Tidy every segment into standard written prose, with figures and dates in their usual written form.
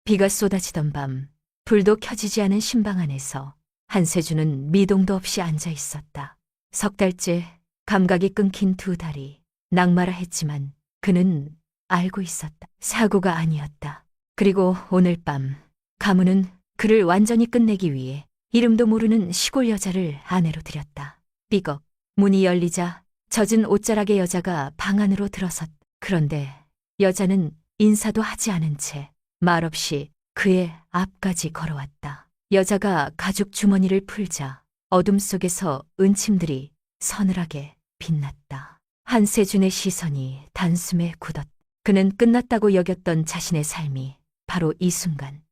비가 쏟아지던 밤, 불도 켜지지 않은 신방 안에서 한세준은 미동도 없이 앉아 있었다. 석 달째 감각이 끊긴 두 다리, 낙마라 했지만 그는 알고 있었다. 사고가 아니었다. 그리고 오늘 밤 가문은 그를 완전히 끝내기 위해 이름도 모르는 시골 여자를 아내로 들였다. 삐걱 문이 열리자 젖은 옷자락의 여자가 방 안으로 들어섰다. 그런데 여자는 인사도 하지 않은 채 말없이 그의 앞까지 걸어왔다. 여자가 가죽 주머니를 풀자 어둠 속에서 은침들이 서늘하게 빛났다. 한세준의 시선이 단숨에 굳었다. 그는 끝났다고 여겼던 자신의 삶이 바로 이 순간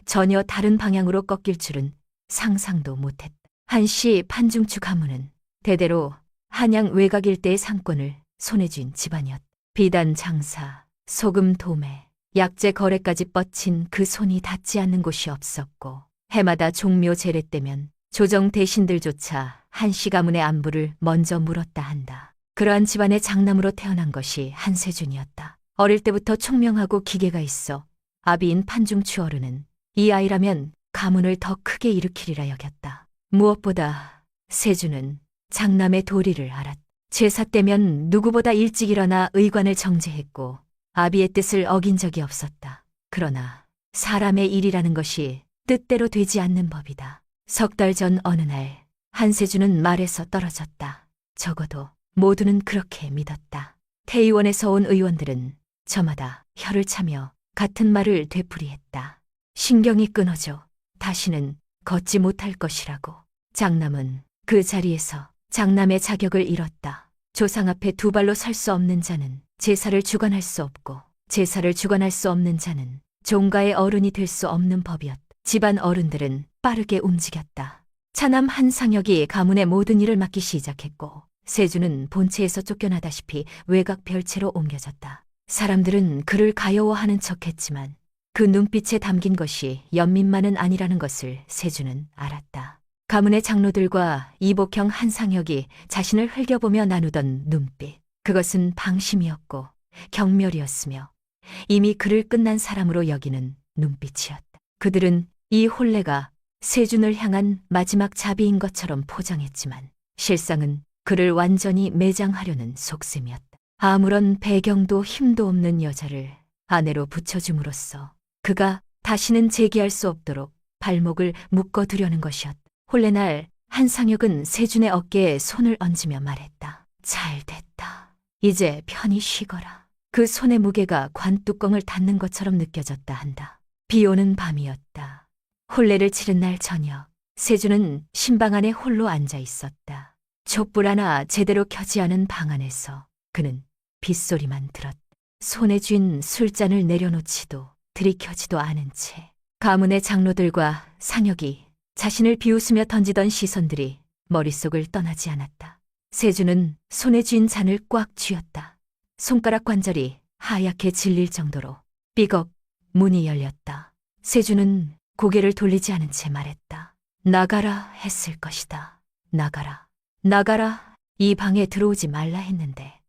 전혀 다른 방향으로 꺾일 줄은 상상도 못했다. 한씨 판중추 가문은 대대로 한양 외곽 일대의 상권을 손에 쥔 집안이었다. 비단 장사, 소금 도매, 약재 거래까지 뻗친 그 손이 닿지 않는 곳이 없었고 해마다 종묘 제례 때면 조정 대신들조차 한씨 가문의 안부를 먼저 물었다 한다. 그러한 집안의 장남으로 태어난 것이 한세준이었다. 어릴 때부터 총명하고 기계가 있어 아비인 판중추 어른은 이 아이라면 가문을 더 크게 일으키리라 여겼다. 무엇보다 세준은 장남의 도리를 알았다. 제사 때면 누구보다 일찍 일어나 의관을 정제했고 아비의 뜻을 어긴 적이 없었다. 그러나 사람의 일이라는 것이 뜻대로 되지 않는 법이다. 석 달 전 어느 날 한세준은 말에서 떨어졌다. 적어도 모두는 그렇게 믿었다. 태의원에서 온 의원들은 저마다 혀를 차며 같은 말을 되풀이했다. 신경이 끊어져 다시는 걷지 못할 것이라고. 장남은 그 자리에서 장남의 자격을 잃었다. 조상 앞에 두 발로 설 수 없는 자는 제사를 주관할 수 없고 제사를 주관할 수 없는 자는 종가의 어른이 될 수 없는 법이었다. 집안 어른들은 빠르게 움직였다. 차남 한상혁이 가문의 모든 일을 맡기 시작했고 세준은 본체에서 쫓겨나다시피 외곽 별채로 옮겨졌다. 사람들은 그를 가여워하는 척했지만 그 눈빛에 담긴 것이 연민만은 아니라는 것을 세준은 알았다. 가문의 장로들과 이복형 한상혁이 자신을 흘겨보며 나누던 눈빛. 그것은 방심이었고 경멸이었으며 이미 그를 끝난 사람으로 여기는 눈빛이었다. 그들은 이 혼례가 세준을 향한 마지막 자비인 것처럼 포장했지만 실상은 그를 완전히 매장하려는 속셈이었다. 아무런 배경도 힘도 없는 여자를 아내로 붙여줌으로써 그가 다시는 재기할 수 없도록 발목을 묶어두려는 것이었다. 혼례날 한상혁은 세준의 어깨에 손을 얹으며 말했다. 잘 됐다. 이제 편히 쉬거라. 그 손의 무게가 관뚜껑을 닫는 것처럼 느껴졌다 한다. 비 오는 밤이었다. 혼례를 치른 날 저녁, 세준은 신방 안에 홀로 앉아 있었다. 촛불 하나 제대로 켜지 않은 방 안에서 그는 빗소리만 들었다. 손에 쥔 술잔을 내려놓지도 들이켜지도 않은 채 가문의 장로들과 상혁이 자신을 비웃으며 던지던 시선들이 머릿속을 떠나지 않았다. 세준은 손에 쥔 잔을 꽉 쥐었다. 손가락 관절이 하얗게 질릴 정도로. 삐걱 문이 열렸다. 세준은 고개를 돌리지 않은 채 말했다. 나가라 했을 것이다. 나가라. 나가라. 이 방에 들어오지 말라 했는데.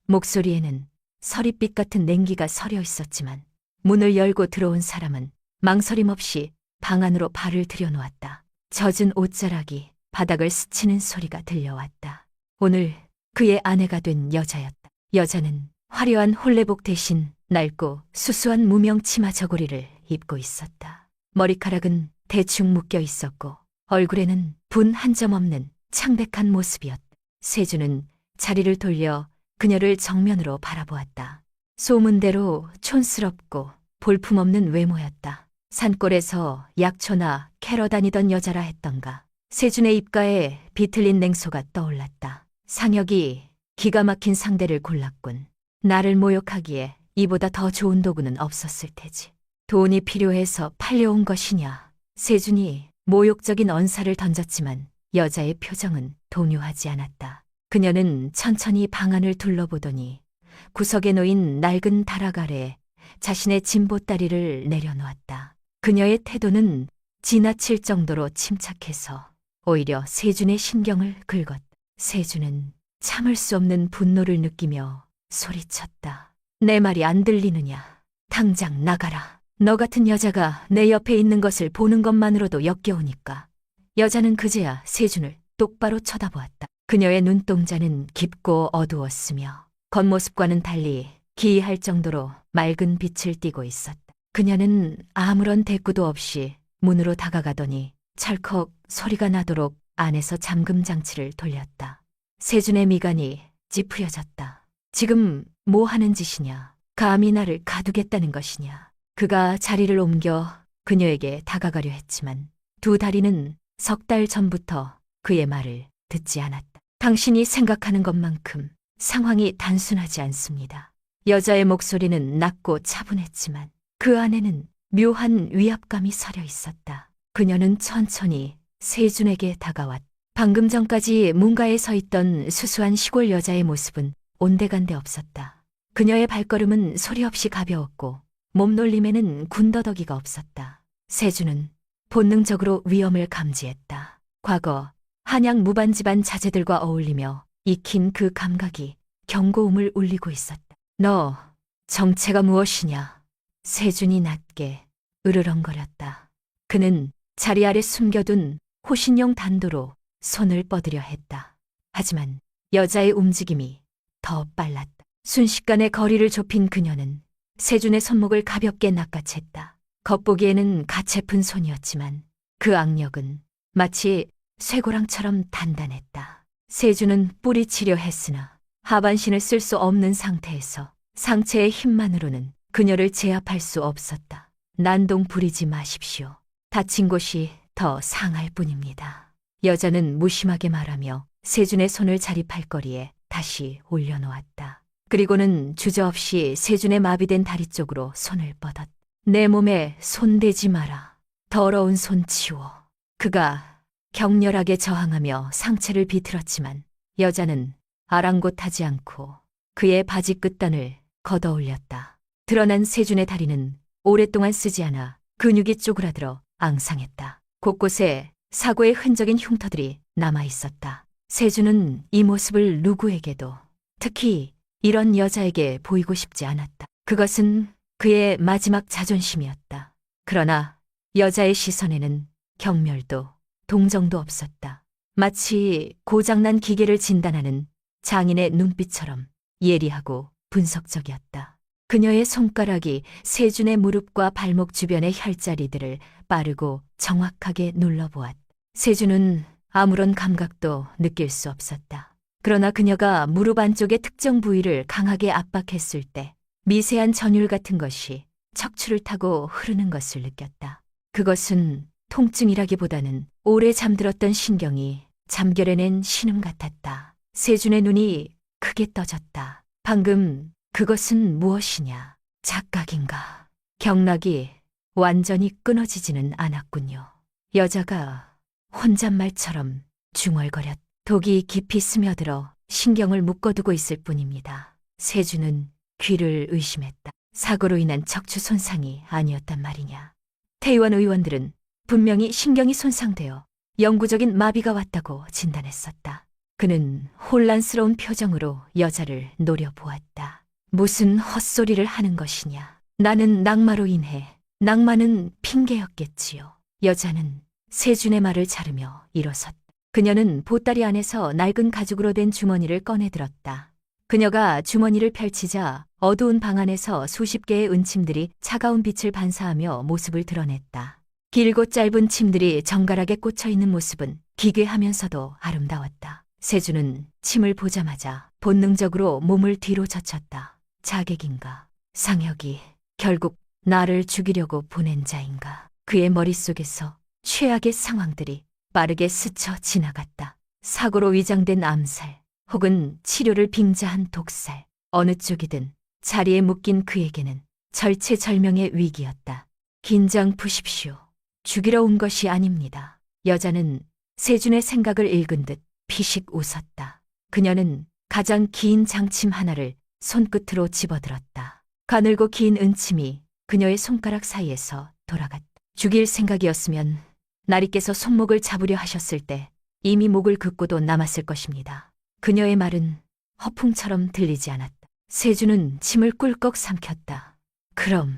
목소리에는 서릿빛 같은 냉기가 서려 있었지만 문을 열고 들어온 사람은 망설임 없이 방 안으로 발을 들여놓았다. 젖은 옷자락이 바닥을 스치는 소리가 들려왔다. 오늘 그의 아내가 된 여자였다. 여자는 화려한 혼례복 대신 낡고 수수한 무명 치마 저고리를 입고 있었다. 머리카락은 대충 묶여 있었고 얼굴에는 분 한 점 없는 창백한 모습이었다. 세준은 자리를 돌려 그녀를 정면으로 바라보았다. 소문대로 촌스럽고 볼품없는 외모였다. 산골에서 약초나 캐러 다니던 여자라 했던가. 세준의 입가에 비틀린 냉소가 떠올랐다. 상혁이 기가 막힌 상대를 골랐군. 나를 모욕하기에 이보다 더 좋은 도구는 없었을 테지. 돈이 필요해서 팔려온 것이냐. 세준이 모욕적인 언사를 던졌지만 여자의 표정은 동요하지 않았다. 그녀는 천천히 방 안을 둘러보더니 구석에 놓인 낡은 다락 아래 자신의 진보다리를 내려놓았다. 그녀의 태도는 지나칠 정도로 침착해서 오히려 세준의 신경을 긁었다. 세준은 참을 수 없는 분노를 느끼며 소리쳤다. 내 말이 안 들리느냐? 당장 나가라. 너 같은 여자가 내 옆에 있는 것을 보는 것만으로도 역겨우니까. 여자는 그제야 세준을 똑바로 쳐다보았다. 그녀의 눈동자는 깊고 어두웠으며 겉모습과는 달리 기이할 정도로 맑은 빛을 띠고 있었다. 그녀는 아무런 대꾸도 없이 문으로 다가가더니 철컥 소리가 나도록 안에서 잠금 장치를 돌렸다. 세준의 미간이 찌푸려졌다. 지금 뭐 하는 짓이냐? 감히 나를 가두겠다는 것이냐? 그가 자리를 옮겨 그녀에게 다가가려 했지만 두 다리는 석 달 전부터 그의 말을 듣지 않았다. 당신이 생각하는 것만큼 상황이 단순하지 않습니다. 여자의 목소리는 낮고 차분했지만 그 안에는 묘한 위압감이 서려 있었다. 그녀는 천천히 세준에게 다가왔다. 방금 전까지 문가에 서 있던 수수한 시골 여자의 모습은 온데간데 없었다. 그녀의 발걸음은 소리 없이 가벼웠고 몸놀림에는 군더더기가 없었다. 세준은 본능적으로 위험을 감지했다. 과거 한양 무반 집안 자제들과 어울리며 익힌 그 감각이 경고음을 울리고 있었다. 너 정체가 무엇이냐? 세준이 낮게 으르렁거렸다. 그는 자리 아래 숨겨둔 호신용 단도로 손을 뻗으려 했다. 하지만 여자의 움직임이 더 빨랐다. 순식간에 거리를 좁힌 그녀는 세준의 손목을 가볍게 낚아챘다. 겉보기에는 가채픈 손이었지만 그 악력은 마치 쇠고랑처럼 단단했다. 세준은 뿌리치려 했으나 하반신을 쓸 수 없는 상태에서 상체의 힘만으로는 그녀를 제압할 수 없었다. 난동 부리지 마십시오. 다친 곳이 더 상할 뿐입니다. 여자는 무심하게 말하며 세준의 손을 자립할 거리에 다시 올려놓았다. 그리고는 주저없이 세준의 마비된 다리 쪽으로 손을 뻗었다. 내 몸에 손대지 마라. 더러운 손 치워. 그가 격렬하게 저항하며 상체를 비틀었지만 여자는 아랑곳하지 않고 그의 바지 끝단을 걷어올렸다. 드러난 세준의 다리는 오랫동안 쓰지 않아 근육이 쪼그라들어 앙상했다. 곳곳에 사고의 흔적인 흉터들이 남아있었다. 세준은 이 모습을 누구에게도, 특히 이런 여자에게 보이고 싶지 않았다. 그것은 그의 마지막 자존심이었다. 그러나 여자의 시선에는 경멸도 동정도 없었다. 마치 고장난 기계를 진단하는 장인의 눈빛처럼 예리하고 분석적이었다. 그녀의 손가락이 세준의 무릎과 발목 주변의 혈자리들을 빠르고 정확하게 눌러보았다. 세준은 아무런 감각도 느낄 수 없었다. 그러나 그녀가 무릎 안쪽의 특정 부위를 강하게 압박했을 때 미세한 전율 같은 것이 척추를 타고 흐르는 것을 느꼈다. 그것은 통증이라기보다는 오래 잠들었던 신경이 잠결해낸 신음 같았다. 세준의 눈이 크게 떠졌다. 방금 그것은 무엇이냐? 착각인가? 경락이 완전히 끊어지지는 않았군요. 여자가 혼잣말처럼 중얼거렸다. 독이 깊이 스며들어 신경을 묶어두고 있을 뿐입니다. 세준은 귀를 의심했다. 사고로 인한 척추 손상이 아니었단 말이냐. 태의원 의원들은 분명히 신경이 손상되어 영구적인 마비가 왔다고 진단했었다. 그는 혼란스러운 표정으로 여자를 노려보았다. 무슨 헛소리를 하는 것이냐. 나는 낙마로 인해, 낙마는 핑계였겠지요. 여자는 세준의 말을 자르며 일어섰다. 그녀는 보따리 안에서 낡은 가죽으로 된 주머니를 꺼내들었다. 그녀가 주머니를 펼치자 어두운 방 안에서 수십 개의 은침들이 차가운 빛을 반사하며 모습을 드러냈다. 길고 짧은 침들이 정갈하게 꽂혀있는 모습은 기괴하면서도 아름다웠다. 세준은 침을 보자마자 본능적으로 몸을 뒤로 젖혔다. 자객인가? 상혁이 결국 나를 죽이려고 보낸 자인가? 그의 머릿속에서 최악의 상황들이 빠르게 스쳐 지나갔다. 사고로 위장된 암살, 혹은 치료를 빙자한 독살, 어느 쪽이든 자리에 묶인 그에게는 절체절명의 위기였다. 긴장 푸십시오. 죽이러 온 것이 아닙니다. 여자는 세준의 생각을 읽은 듯 피식 웃었다. 그녀는 가장 긴 장침 하나를 손끝으로 집어들었다. 가늘고 긴 은침이 그녀의 손가락 사이에서 돌아갔다. 죽일 생각이었으면 나리께서 손목을 잡으려 하셨을 때 이미 목을 긋고도 남았을 것입니다. 그녀의 말은 허풍처럼 들리지 않았다. 세준은 침을 꿀꺽 삼켰다. 그럼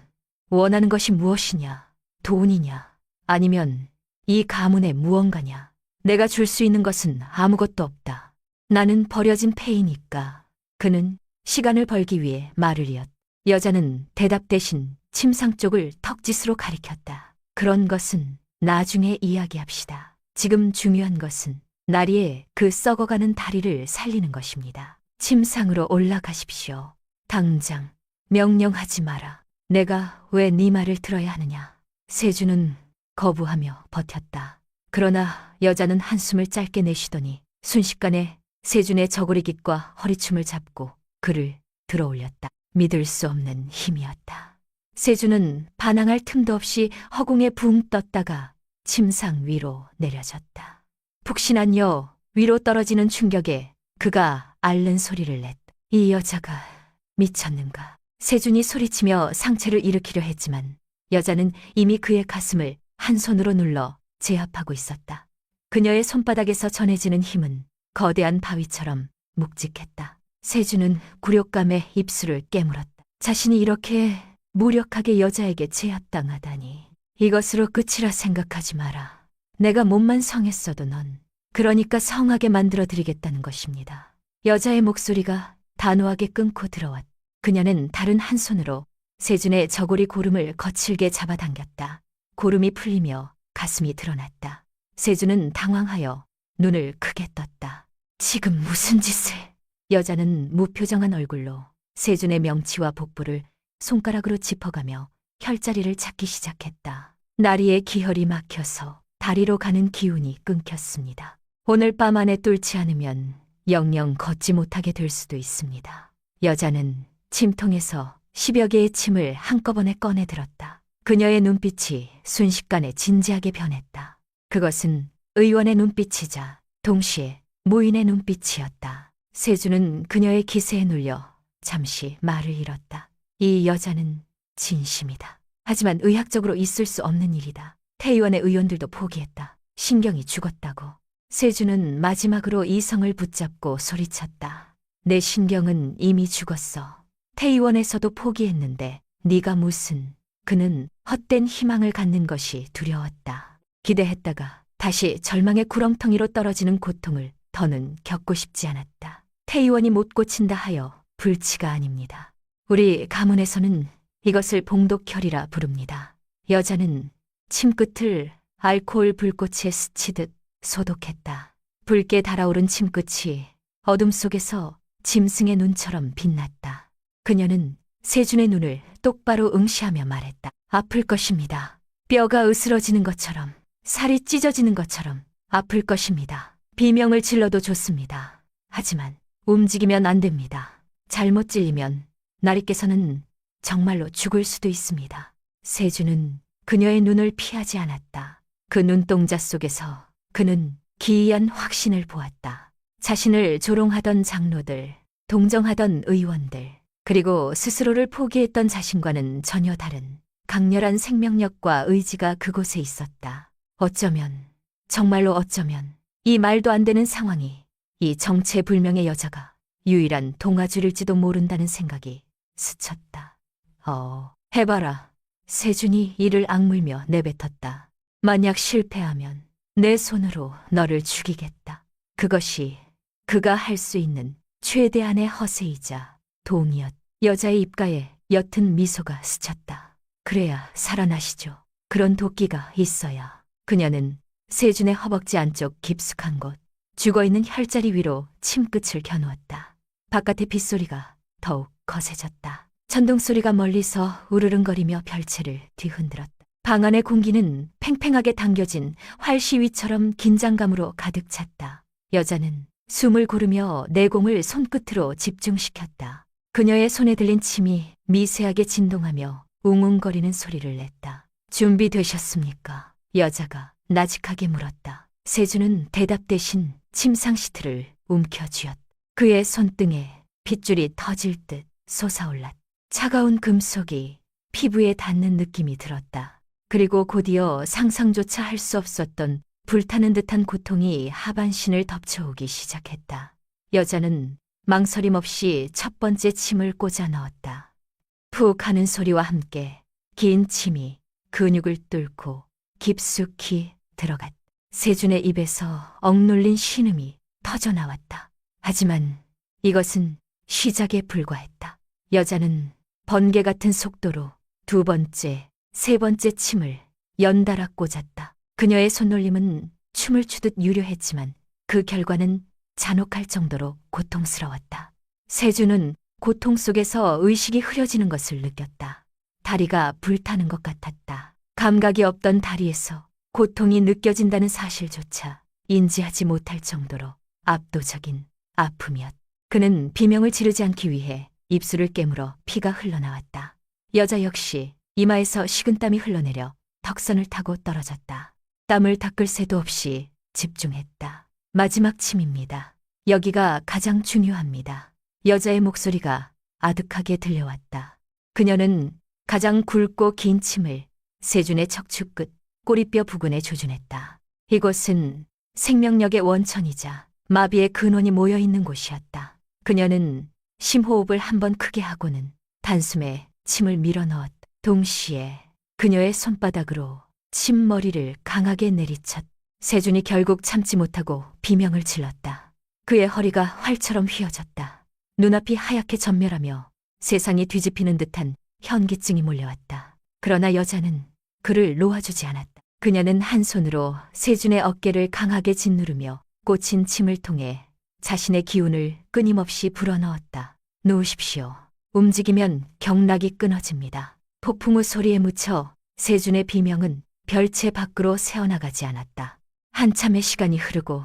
원하는 것이 무엇이냐? 돈이냐? 아니면 이 가문의 무언가냐? 내가 줄 수 있는 것은 아무것도 없다. 나는 버려진 폐이니까. 그는 시간을 벌기 위해 말을 이었다. 여자는 대답 대신 침상 쪽을 턱짓으로 가리켰다. 그런 것은 나중에 이야기합시다. 지금 중요한 것은 나리의 그 썩어가는 다리를 살리는 것입니다. 침상으로 올라가십시오. 당장. 명령하지 마라. 내가 왜 네 말을 들어야 하느냐. 세주는 거부하며 버텼다. 그러나 여자는 한숨을 짧게 내쉬더니 순식간에 세준의 저고리깃과 허리춤을 잡고 그를 들어올렸다. 믿을 수 없는 힘이었다. 세준은 반항할 틈도 없이 허공에 붕 떴다가 침상 위로 내려졌다. 푹신한 여 위로 떨어지는 충격에 그가 앓는 소리를 냈다. 이 여자가 미쳤는가. 세준이 소리치며 상체를 일으키려 했지만 여자는 이미 그의 가슴을 한 손으로 눌러 제압하고 있었다. 그녀의 손바닥에서 전해지는 힘은 거대한 바위처럼 묵직했다. 세준은 굴욕감에 입술을 깨물었다. 자신이 이렇게 무력하게 여자에게 제압당하다니. 이것으로 끝이라 생각하지 마라. 내가 몸만 성했어도 넌 그러니까 성하게 만들어드리겠다는 것입니다. 여자의 목소리가 단호하게 끊고 들어왔다. 그녀는 다른 한 손으로 세준의 저고리 고름을 거칠게 잡아당겼다. 고름이 풀리며 가슴이 드러났다. 세준은 당황하여 눈을 크게 떴다. 지금 무슨 짓을? 여자는 무표정한 얼굴로 세준의 명치와 복부를 손가락으로 짚어가며 혈자리를 찾기 시작했다. 나리의 기혈이 막혀서 다리로 가는 기운이 끊겼습니다. 오늘 밤 안에 뚫지 않으면 영영 걷지 못하게 될 수도 있습니다. 여자는 침통에서 10여 개의 침을 한꺼번에 꺼내 들었다. 그녀의 눈빛이 순식간에 진지하게 변했다. 그것은 의원의 눈빛이자 동시에 무인의 눈빛이었다. 세준은 그녀의 기세에 눌려 잠시 말을 잃었다. 이 여자는 진심이다. 하지만 의학적으로 있을 수 없는 일이다. 태의원의 의원들도 포기했다. 신경이 죽었다고. 세준은 마지막으로 이성을 붙잡고 소리쳤다. 내 신경은 이미 죽었어. 태의원에서도 포기했는데 네가 무슨... 그는 헛된 희망을 갖는 것이 두려웠다. 기대했다가 다시 절망의 구렁텅이로 떨어지는 고통을 더는 겪고 싶지 않았다. 태의원이 못 고친다 하여 불치가 아닙니다. 우리 가문에서는 이것을 봉독혈이라 부릅니다. 여자는 침끝을 알코올 불꽃에 스치듯 소독했다. 붉게 달아오른 침끝이 어둠 속에서 짐승의 눈처럼 빛났다. 그녀는 세준의 눈을 똑바로 응시하며 말했다. 아플 것입니다. 뼈가 으스러지는 것처럼, 살이 찢어지는 것처럼 아플 것입니다. 비명을 질러도 좋습니다. 하지만 움직이면 안 됩니다. 잘못 찔리면 나리께서는 정말로 죽을 수도 있습니다. 세준은 그녀의 눈을 피하지 않았다. 그 눈동자 속에서 그는 기이한 확신을 보았다. 자신을 조롱하던 장로들, 동정하던 의원들, 그리고 스스로를 포기했던 자신과는 전혀 다른 강렬한 생명력과 의지가 그곳에 있었다. 어쩌면, 정말로 어쩌면 이 말도 안 되는 상황이 이 정체불명의 여자가 유일한 동화줄일지도 모른다는 생각이 스쳤다. 해봐라. 세준이 이를 악물며 내뱉었다. 만약 실패하면 내 손으로 너를 죽이겠다. 그것이 그가 할 수 있는 최대한의 허세이자 동이었다. 여자의 입가에 옅은 미소가 스쳤다. 그래야 살아나시죠. 그런 도끼가 있어야. 그녀는 세준의 허벅지 안쪽 깊숙한 곳, 죽어있는 혈자리 위로 침끝을 겨누었다. 바깥의 빗소리가 더욱 거세졌다. 천둥소리가 멀리서 우르릉거리며 별채를 뒤흔들었다. 방 안의 공기는 팽팽하게 당겨진 활시위처럼 긴장감으로 가득 찼다. 여자는 숨을 고르며 내공을 손끝으로 집중시켰다. 그녀의 손에 들린 침이 미세하게 진동하며 웅웅거리는 소리를 냈다. 준비되셨습니까? 여자가 나직하게 물었다. 세준은 대답 대신 침상 시트를 움켜쥐었다. 그의 손등에 핏줄이 터질 듯 솟아올랐다. 차가운 금속이 피부에 닿는 느낌이 들었다. 그리고 곧이어 상상조차 할 수 없었던 불타는 듯한 고통이 하반신을 덮쳐오기 시작했다. 여자는 망설임 없이 첫 번째 침을 꽂아 넣었다. 푹 하는 소리와 함께 긴 침이 근육을 뚫고 깊숙이 들어갔다. 세준의 입에서 억눌린 신음이 터져나왔다. 하지만 이것은 시작에 불과했다. 여자는 번개 같은 속도로 두 번째, 세 번째 침을 연달아 꽂았다. 그녀의 손놀림은 춤을 추듯 유려했지만 그 결과는 잔혹할 정도로 고통스러웠다. 세준은 고통 속에서 의식이 흐려지는 것을 느꼈다. 다리가 불타는 것 같았다. 감각이 없던 다리에서 고통이 느껴진다는 사실조차 인지하지 못할 정도로 압도적인 아픔이었다. 그는 비명을 지르지 않기 위해 입술을 깨물어 피가 흘러나왔다. 여자 역시 이마에서 식은땀이 흘러내려 턱선을 타고 떨어졌다. 땀을 닦을 새도 없이 집중했다. 마지막 침입니다. 여기가 가장 중요합니다. 여자의 목소리가 아득하게 들려왔다. 그녀는 가장 굵고 긴 침을 세준의 척추 끝 꼬리뼈 부근에 조준했다. 이곳은 생명력의 원천이자 마비의 근원이 모여있는 곳이었다. 그녀는 심호흡을 한번 크게 하고는 단숨에 침을 밀어넣었다. 동시에 그녀의 손바닥으로 침머리를 강하게 내리쳤다. 세준이 결국 참지 못하고 비명을 질렀다. 그의 허리가 활처럼 휘어졌다. 눈앞이 하얗게 전멸하며 세상이 뒤집히는 듯한 현기증이 몰려왔다. 그러나 여자는 그를 놓아주지 않았다. 그녀는 한 손으로 세준의 어깨를 강하게 짓누르며 꽂힌 침을 통해 자신의 기운을 끊임없이 불어넣었다. 놓으십시오. 움직이면 경락이 끊어집니다. 폭풍우 소리에 묻혀 세준의 비명은 별채 밖으로 새어나가지 않았다. 한참의 시간이 흐르고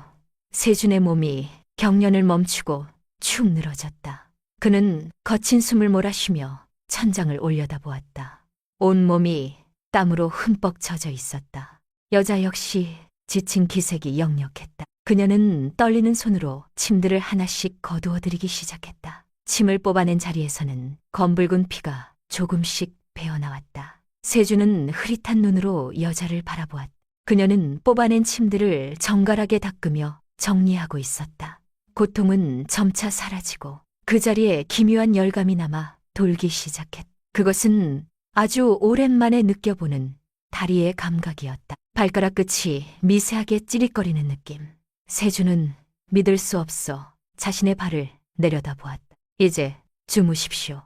세준의 몸이 경련을 멈추고 축 늘어졌다. 그는 거친 숨을 몰아쉬며 천장을 올려다보았다. 온몸이 땀으로 흠뻑 젖어 있었다. 여자 역시 지친 기색이 역력했다. 그녀는 떨리는 손으로 침들을 하나씩 거두어들이기 시작했다. 침을 뽑아낸 자리에서는 검붉은 피가 조금씩 배어나왔다. 세준은 흐릿한 눈으로 여자를 바라보았다. 그녀는 뽑아낸 침들을 정갈하게 닦으며 정리하고 있었다. 고통은 점차 사라지고 그 자리에 기묘한 열감이 남아 돌기 시작했다. 그것은 아주 오랜만에 느껴보는 다리의 감각이었다. 발가락 끝이 미세하게 찌릿거리는 느낌. 세준은 믿을 수 없어 자신의 발을 내려다보았다. 이제 주무십시오.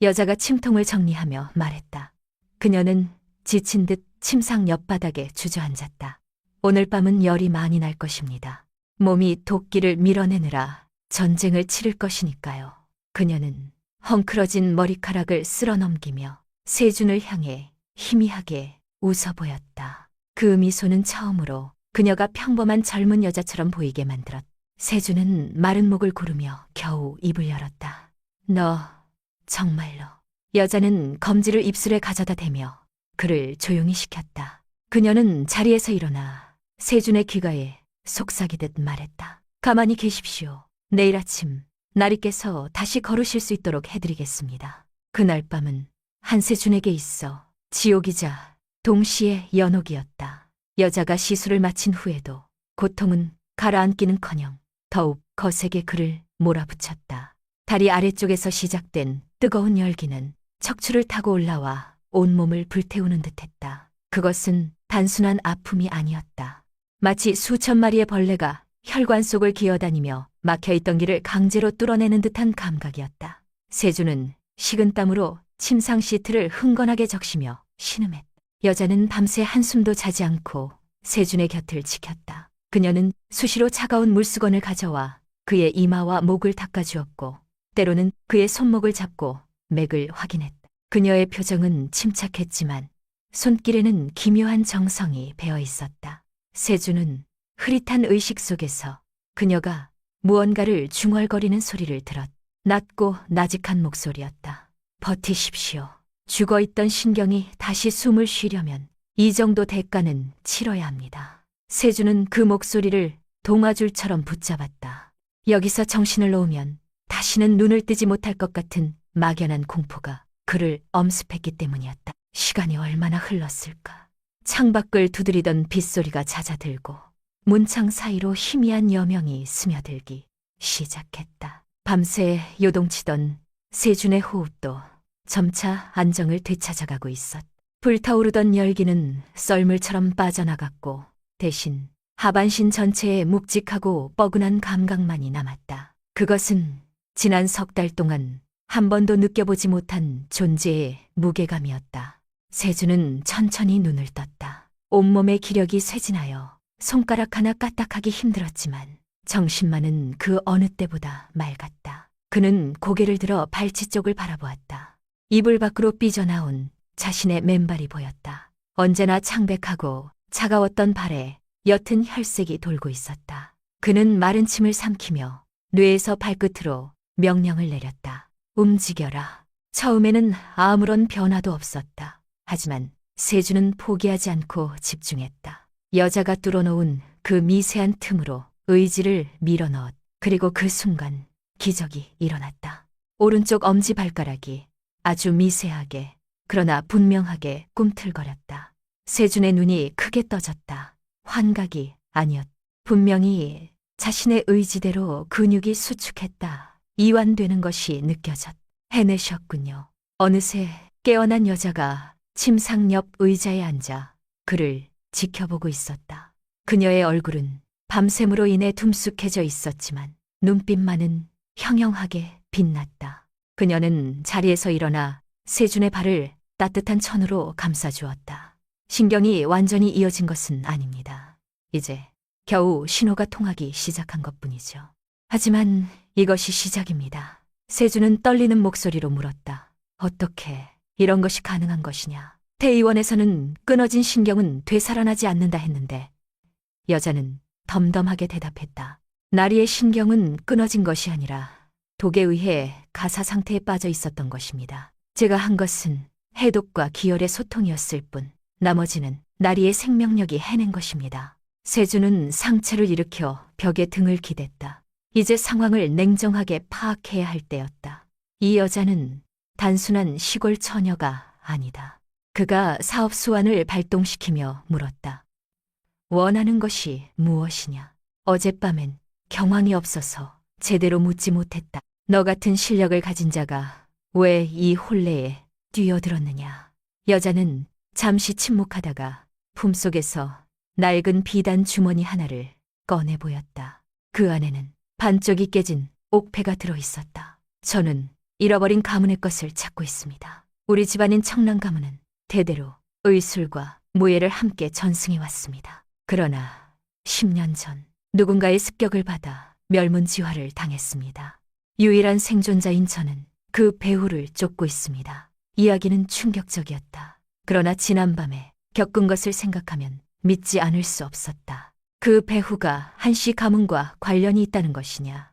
여자가 침통을 정리하며 말했다. 그녀는 지친 듯 침상 옆바닥에 주저앉았다. 오늘 밤은 열이 많이 날 것입니다. 몸이 도끼를 밀어내느라 전쟁을 치를 것이니까요. 그녀는 헝클어진 머리카락을 쓸어 넘기며 세준을 향해 희미하게 웃어 보였다. 그 미소는 처음으로 그녀가 평범한 젊은 여자처럼 보이게 만들었다. 세준은 마른 목을 고르며 겨우 입을 열었다. 너 정말로. 여자는 검지를 입술에 가져다 대며 그를 조용히 시켰다. 그녀는 자리에서 일어나 세준의 귀가에 속삭이듯 말했다. 가만히 계십시오. 내일 아침 날이 깨서 다시 걸으실 수 있도록 해드리겠습니다. 그날 밤은 한세준에게 있어 지옥이자 동시에 연옥이었다. 여자가 시술을 마친 후에도 고통은 가라앉기는커녕 더욱 거세게 그를 몰아붙였다. 다리 아래쪽에서 시작된 뜨거운 열기는 척추를 타고 올라와 온몸을 불태우는 듯했다. 그것은 단순한 아픔이 아니었다. 마치 수천 마리의 벌레가 혈관 속을 기어다니며 막혀있던 길을 강제로 뚫어내는 듯한 감각이었다. 세준은 식은땀으로 침상 시트를 흥건하게 적시며 신음했다. 여자는 밤새 한숨도 자지 않고 세준의 곁을 지켰다. 그녀는 수시로 차가운 물수건을 가져와 그의 이마와 목을 닦아주었고 때로는 그의 손목을 잡고 맥을 확인했다. 그녀의 표정은 침착했지만 손길에는 기묘한 정성이 배어 있었다. 세준은 흐릿한 의식 속에서 그녀가 무언가를 중얼거리는 소리를 들었다. 낮고 나직한 목소리였다. 버티십시오. 죽어있던 신경이 다시 숨을 쉬려면 이 정도 대가는 치러야 합니다. 세준은 그 목소리를 동아줄처럼 붙잡았다. 여기서 정신을 놓으면 다시는 눈을 뜨지 못할 것 같은 막연한 공포가 그를 엄습했기 때문이었다. 시간이 얼마나 흘렀을까. 창밖을 두드리던 빗소리가 잦아들고 문창 사이로 희미한 여명이 스며들기 시작했다. 밤새 요동치던 세준의 호흡도 점차 안정을 되찾아가고 있었다. 불타오르던 열기는 썰물처럼 빠져나갔고 대신 하반신 전체에 묵직하고 뻐근한 감각만이 남았다. 그것은 지난 석 달 동안 한 번도 느껴보지 못한 존재의 무게감이었다. 세주는 천천히 눈을 떴다. 온몸의 기력이 쇠진하여 손가락 하나 까딱하기 힘들었지만 정신만은 그 어느 때보다 맑았다. 그는 고개를 들어 발치 쪽을 바라보았다. 이불 밖으로 삐져나온 자신의 맨발이 보였다. 언제나 창백하고 차가웠던 발에 옅은 혈색이 돌고 있었다. 그는 마른 침을 삼키며 뇌에서 발끝으로 명령을 내렸다. 움직여라. 처음에는 아무런 변화도 없었다. 하지만 세주는 포기하지 않고 집중했다. 여자가 뚫어놓은 그 미세한 틈으로 의지를 밀어넣었. 그리고 그 순간 기적이 일어났다. 오른쪽 엄지발가락이 아주 미세하게 그러나 분명하게 꿈틀거렸다. 세준의 눈이 크게 떠졌다. 환각이 아니었. 분명히 자신의 의지대로 근육이 수축했다. 이완되는 것이 느껴졌. 해내셨군요. 어느새 깨어난 여자가 침상 옆 의자에 앉아 그를 지켜보고 있었다. 그녀의 얼굴은 밤샘으로 인해 둠숙해져 있었지만 눈빛만은 형형하게 빛났다. 그녀는 자리에서 일어나 세준의 발을 따뜻한 천으로 감싸주었다. 신경이 완전히 이어진 것은 아닙니다. 이제 겨우 신호가 통하기 시작한 것뿐이죠. 하지만 이것이 시작입니다. 세준은 떨리는 목소리로 물었다. 어떻게 이런 것이 가능한 것이냐. 대의원에서는 끊어진 신경은 되살아나지 않는다 했는데 여자는 덤덤하게 대답했다. 나리의 신경은 끊어진 것이 아니라 독에 의해 가사 상태에 빠져 있었던 것입니다. 제가 한 것은 해독과 기혈의 소통이었을 뿐 나머지는 나리의 생명력이 해낸 것입니다. 세주는 상체를 일으켜 벽에 등을 기댔다. 이제 상황을 냉정하게 파악해야 할 때였다. 이 여자는 단순한 시골 처녀가 아니다. 그가 사업 수완을 발동시키며 물었다. 원하는 것이 무엇이냐? 어젯밤엔 경황이 없어서 제대로 묻지 못했다. 너 같은 실력을 가진 자가 왜 이 혼례에 뛰어들었느냐? 여자는 잠시 침묵하다가 품속에서 낡은 비단 주머니 하나를 꺼내 보였다. 그 안에는 반쪽이 깨진 옥패가 들어있었다. 저는 잃어버린 가문의 것을 찾고 있습니다. 우리 집안인 청란 가문은 대대로 의술과 무예를 함께 전승해 왔습니다. 그러나 10년 전 누군가의 습격을 받아 멸문지화를 당했습니다. 유일한 생존자인 저는 그 배후를 쫓고 있습니다. 이야기는 충격적이었다. 그러나 지난밤에 겪은 것을 생각하면 믿지 않을 수 없었다. 그 배후가 한씨 가문과 관련이 있다는 것이냐?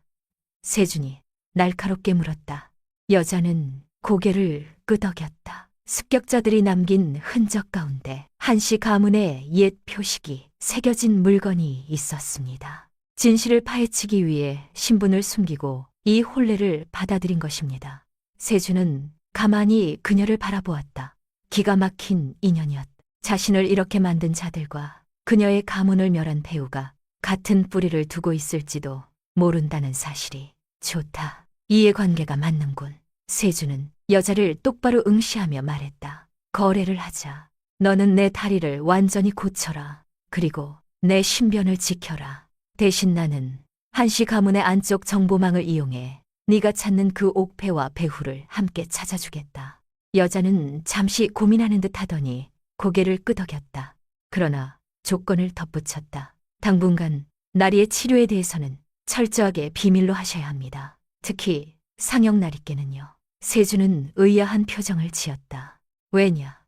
세준이 날카롭게 물었다. 여자는 고개를 끄덕였다. 습격자들이 남긴 흔적 가운데 한씨 가문의 옛 표식이 새겨진 물건이 있었습니다. 진실을 파헤치기 위해 신분을 숨기고 이 혼례를 받아들인 것입니다. 세준은 가만히 그녀를 바라보았다. 기가 막힌 인연이었다. 자신을 이렇게 만든 자들과 그녀의 가문을 멸한 배우가 같은 뿌리를 두고 있을지도 모른다는 사실이 좋다. 이해관계가 맞는군. 세준은 여자를 똑바로 응시하며 말했다. 거래를 하자. 너는 내 다리를 완전히 고쳐라. 그리고 내 신변을 지켜라. 대신 나는 한씨 가문의 안쪽 정보망을 이용해 네가 찾는 그 옥패와 배후를 함께 찾아주겠다. 여자는 잠시 고민하는 듯 하더니 고개를 끄덕였다. 그러나 조건을 덧붙였다. 당분간 나리의 치료에 대해서는 철저하게 비밀로 하셔야 합니다. 특히 상영 나리께는요. 세주는 의아한 표정을 지었다. 왜냐?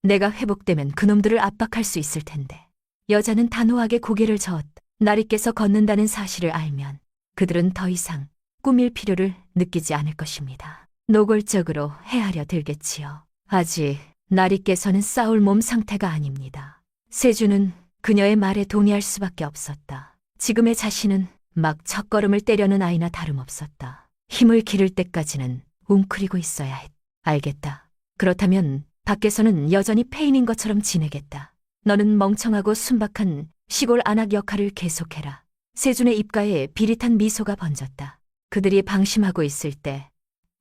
내가 회복되면 그놈들을 압박할 수 있을 텐데. 여자는 단호하게 고개를 저었다. 나리께서 걷는다는 사실을 알면 그들은 더 이상 꾸밀 필요를 느끼지 않을 것입니다. 노골적으로 헤아려 들겠지요. 아직 나리께서는 싸울 몸 상태가 아닙니다. 세주는 그녀의 말에 동의할 수밖에 없었다. 지금의 자신은 막 첫걸음을 때려는 아이나 다름없었다. 힘을 기를 때까지는 웅크리고 있어야 했. 알겠다. 그렇다면 밖에서는 여전히 폐인인 것처럼 지내겠다. 너는 멍청하고 순박한 시골 안악 역할을 계속해라. 세준의 입가에 비릿한 미소가 번졌다. 그들이 방심하고 있을 때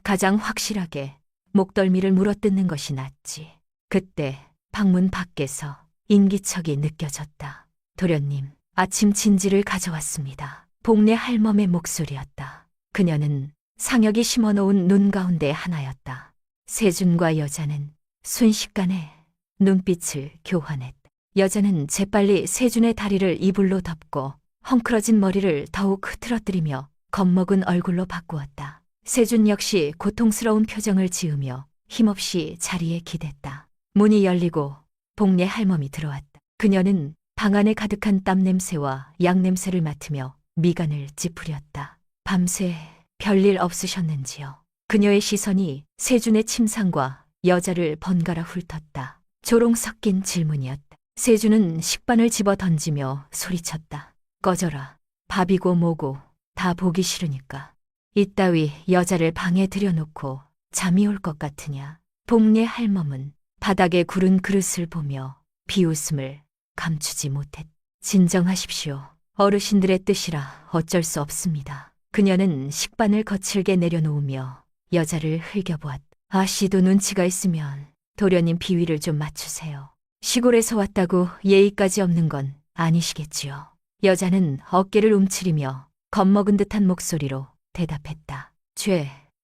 가장 확실하게 목덜미를 물어뜯는 것이 낫지. 그때 방문 밖에서 인기척이 느껴졌다. 도련님, 아침 진지를 가져왔습니다. 복례 할멈의 목소리였다. 그녀는 상혁이 심어놓은 눈 가운데 하나였다. 세준과 여자는 순식간에 눈빛을 교환했다. 여자는 재빨리 세준의 다리를 이불로 덮고 헝클어진 머리를 더욱 흐트러뜨리며 겁먹은 얼굴로 바꾸었다. 세준 역시 고통스러운 표정을 지으며 힘없이 자리에 기댔다. 문이 열리고 복례 할멈이 들어왔다. 그녀는 방 안에 가득한 땀 냄새와 약 냄새를 맡으며 미간을 찌푸렸다. 밤새 별일 없으셨는지요? 그녀의 시선이 세준의 침상과 여자를 번갈아 훑었다. 조롱 섞인 질문이었다. 세준은 식반을 집어 던지며 소리쳤다. 꺼져라. 밥이고 뭐고 다 보기 싫으니까. 이따위 여자를 방에 들여놓고 잠이 올 것 같으냐. 복례 할멈은 바닥에 구른 그릇을 보며 비웃음을 감추지 못했다. 진정하십시오. 어르신들의 뜻이라 어쩔 수 없습니다. 그녀는 식반을 거칠게 내려놓으며 여자를 흘겨보았다. 아씨도 눈치가 있으면 도련님 비위를 좀 맞추세요. 시골에서 왔다고 예의까지 없는 건 아니시겠지요. 여자는 어깨를 움츠리며 겁먹은 듯한 목소리로 대답했다.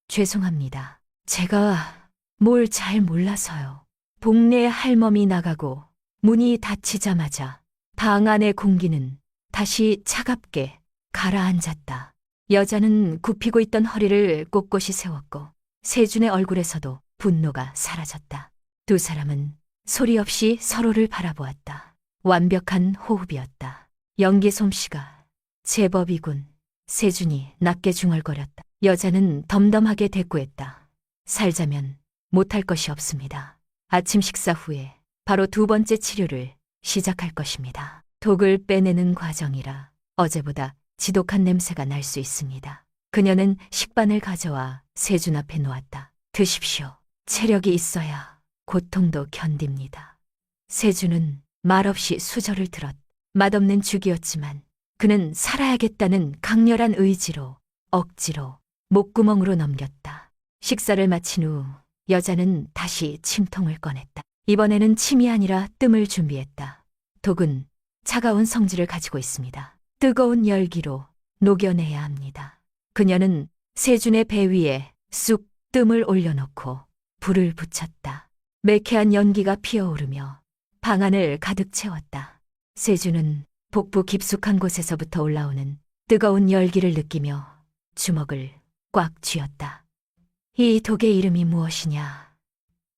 죄송합니다. 제가 뭘 잘 몰라서요. 복례 할멈이 나가고 문이 닫히자마자 방 안의 공기는 다시 차갑게 가라앉았다. 여자는 굽히고 있던 허리를 꼿꼿이 세웠고 세준의 얼굴에서도 분노가 사라졌다. 두 사람은 소리 없이 서로를 바라보았다. 완벽한 호흡이었다. 연기 솜씨가 제법이군. 세준이 낮게 중얼거렸다. 여자는 덤덤하게 대꾸했다. 살자면 못할 것이 없습니다. 아침 식사 후에 바로 두 번째 치료를 시작할 것입니다. 독을 빼내는 과정이라 어제보다 지독한 냄새가 날 수 있습니다. 그녀는 식반을 가져와 세준 앞에 놓았다. 드십시오. 체력이 있어야 고통도 견딥니다. 세준은 말없이 수저를 들었다. 맛없는 죽이었지만 그는 살아야겠다는 강렬한 의지로 억지로 목구멍으로 넘겼다. 식사를 마친 후 여자는 다시 침통을 꺼냈다. 이번에는 침이 아니라 뜸을 준비했다. 독은 차가운 성질을 가지고 있습니다. 뜨거운 열기로 녹여내야 합니다. 그녀는 세준의 배 위에 쑥 뜸을 올려놓고 불을 붙였다. 매캐한 연기가 피어오르며 방 안을 가득 채웠다. 세준은 복부 깊숙한 곳에서부터 올라오는 뜨거운 열기를 느끼며 주먹을 꽉 쥐었다. 이 독의 이름이 무엇이냐?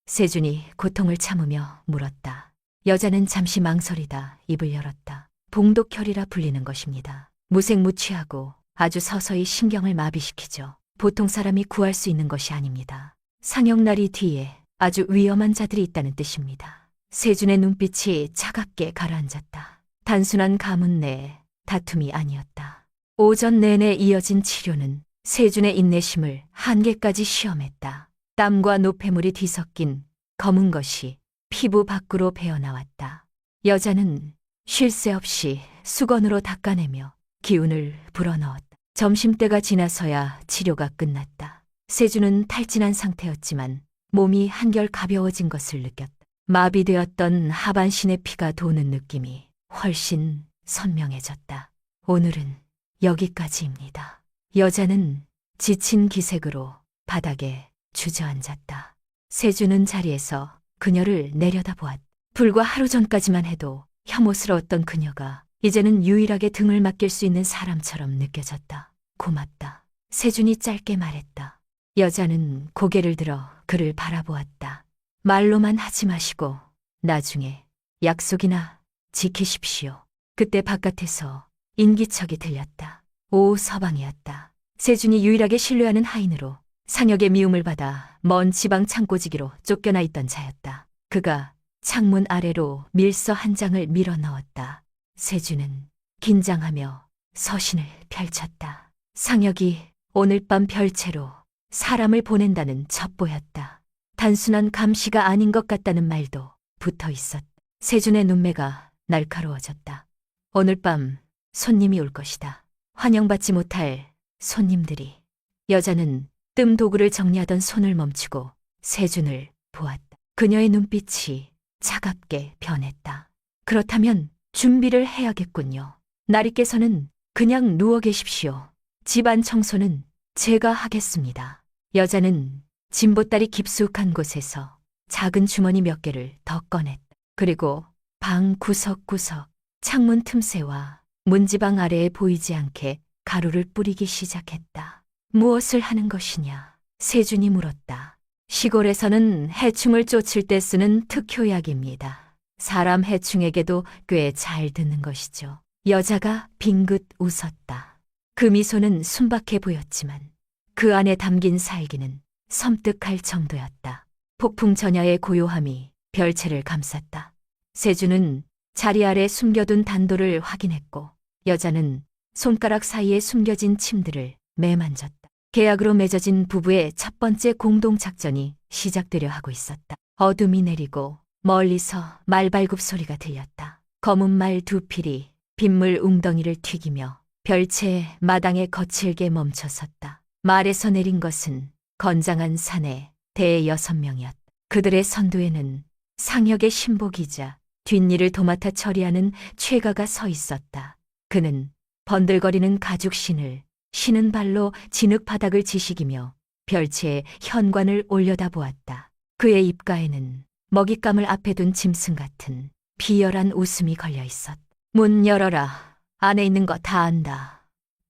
세준이 고통을 참으며 물었다. 여자는 잠시 망설이다 입을 열었다. 봉독혈이라 불리는 것입니다. 무색무취하고 아주 서서히 신경을 마비시키죠. 보통 사람이 구할 수 있는 것이 아닙니다. 상형날이 뒤에 아주 위험한 자들이 있다는 뜻입니다. 세준의 눈빛이 차갑게 가라앉았다. 단순한 가문 내에 다툼이 아니었다. 오전 내내 이어진 치료는 세준의 인내심을 한계까지 시험했다. 땀과 노폐물이 뒤섞인 검은 것이 피부 밖으로 배어나왔다. 여자는 쉴 새 없이 수건으로 닦아내며 기운을 불어넣었다. 점심때가 지나서야 치료가 끝났다. 세준은 탈진한 상태였지만 몸이 한결 가벼워진 것을 느꼈다. 마비되었던 하반신의 피가 도는 느낌이 훨씬 선명해졌다. 오늘은 여기까지입니다. 여자는 지친 기색으로 바닥에 주저앉았다. 세준은 자리에서 그녀를 내려다보았다. 불과 하루 전까지만 해도 혐오스러웠던 그녀가 이제는 유일하게 등을 맡길 수 있는 사람처럼 느껴졌다. 고맙다. 세준이 짧게 말했다. 여자는 고개를 들어 그를 바라보았다. 말로만 하지 마시고 나중에 약속이나 지키십시오. 그때 바깥에서 인기척이 들렸다. 오후 서방이었다. 세준이 유일하게 신뢰하는 하인으로 상혁의 미움을 받아 먼 지방 창고지기로 쫓겨나 있던 자였다. 그가 창문 아래로 밀서 한 장을 밀어 넣었다. 세준은 긴장하며 서신을 펼쳤다. 상혁이 오늘 밤 별채로 사람을 보낸다는 첩보였다. 단순한 감시가 아닌 것 같다는 말도 붙어 있었다. 세준의 눈매가 날카로워졌다. 오늘 밤 손님이 올 것이다. 환영받지 못할 손님들이. 여자는 뜸 도구를 정리하던 손을 멈추고 세준을 보았다. 그녀의 눈빛이 차갑게 변했다. 그렇다면 준비를 해야겠군요. 나리께서는 그냥 누워 계십시오. 집안 청소는 제가 하겠습니다. 여자는 진보다리 깊숙한 곳에서 작은 주머니 몇 개를 더 꺼냈다. 그리고 방 구석구석 창문 틈새와 문지방 아래에 보이지 않게 가루를 뿌리기 시작했다. 무엇을 하는 것이냐? 세준이 물었다. 시골에서는 해충을 쫓을 때 쓰는 특효약입니다. 사람 해충에게도 꽤 잘 듣는 것이죠. 여자가 빙긋 웃었다. 그 미소는 순박해 보였지만 그 안에 담긴 살기는 섬뜩할 정도였다. 폭풍 전야의 고요함이 별채를 감쌌다. 세준은 자리 아래 숨겨둔 단도를 확인했고 여자는 손가락 사이에 숨겨진 침들을 매만졌다. 계약으로 맺어진 부부의 첫 번째 공동작전이 시작되려 하고 있었다. 어둠이 내리고 멀리서 말발굽 소리가 들렸다. 검은 말 두 필이 빗물 웅덩이를 튀기며 별채 마당에 거칠게 멈춰섰다. 말에서 내린 것은 건장한 사내 대 6명이었다. 그들의 선두에는 상혁의 신복이자 뒷일을 도맡아 처리하는 최가가 서 있었다. 그는 번들거리는 가죽신을 신은 발로 진흙 바닥을 지식이며 별채에 현관을 올려다보았다. 그의 입가에는 먹잇감을 앞에 둔 짐승 같은 비열한 웃음이 걸려 있었다. 문 열어라. 안에 있는 거 다 안다.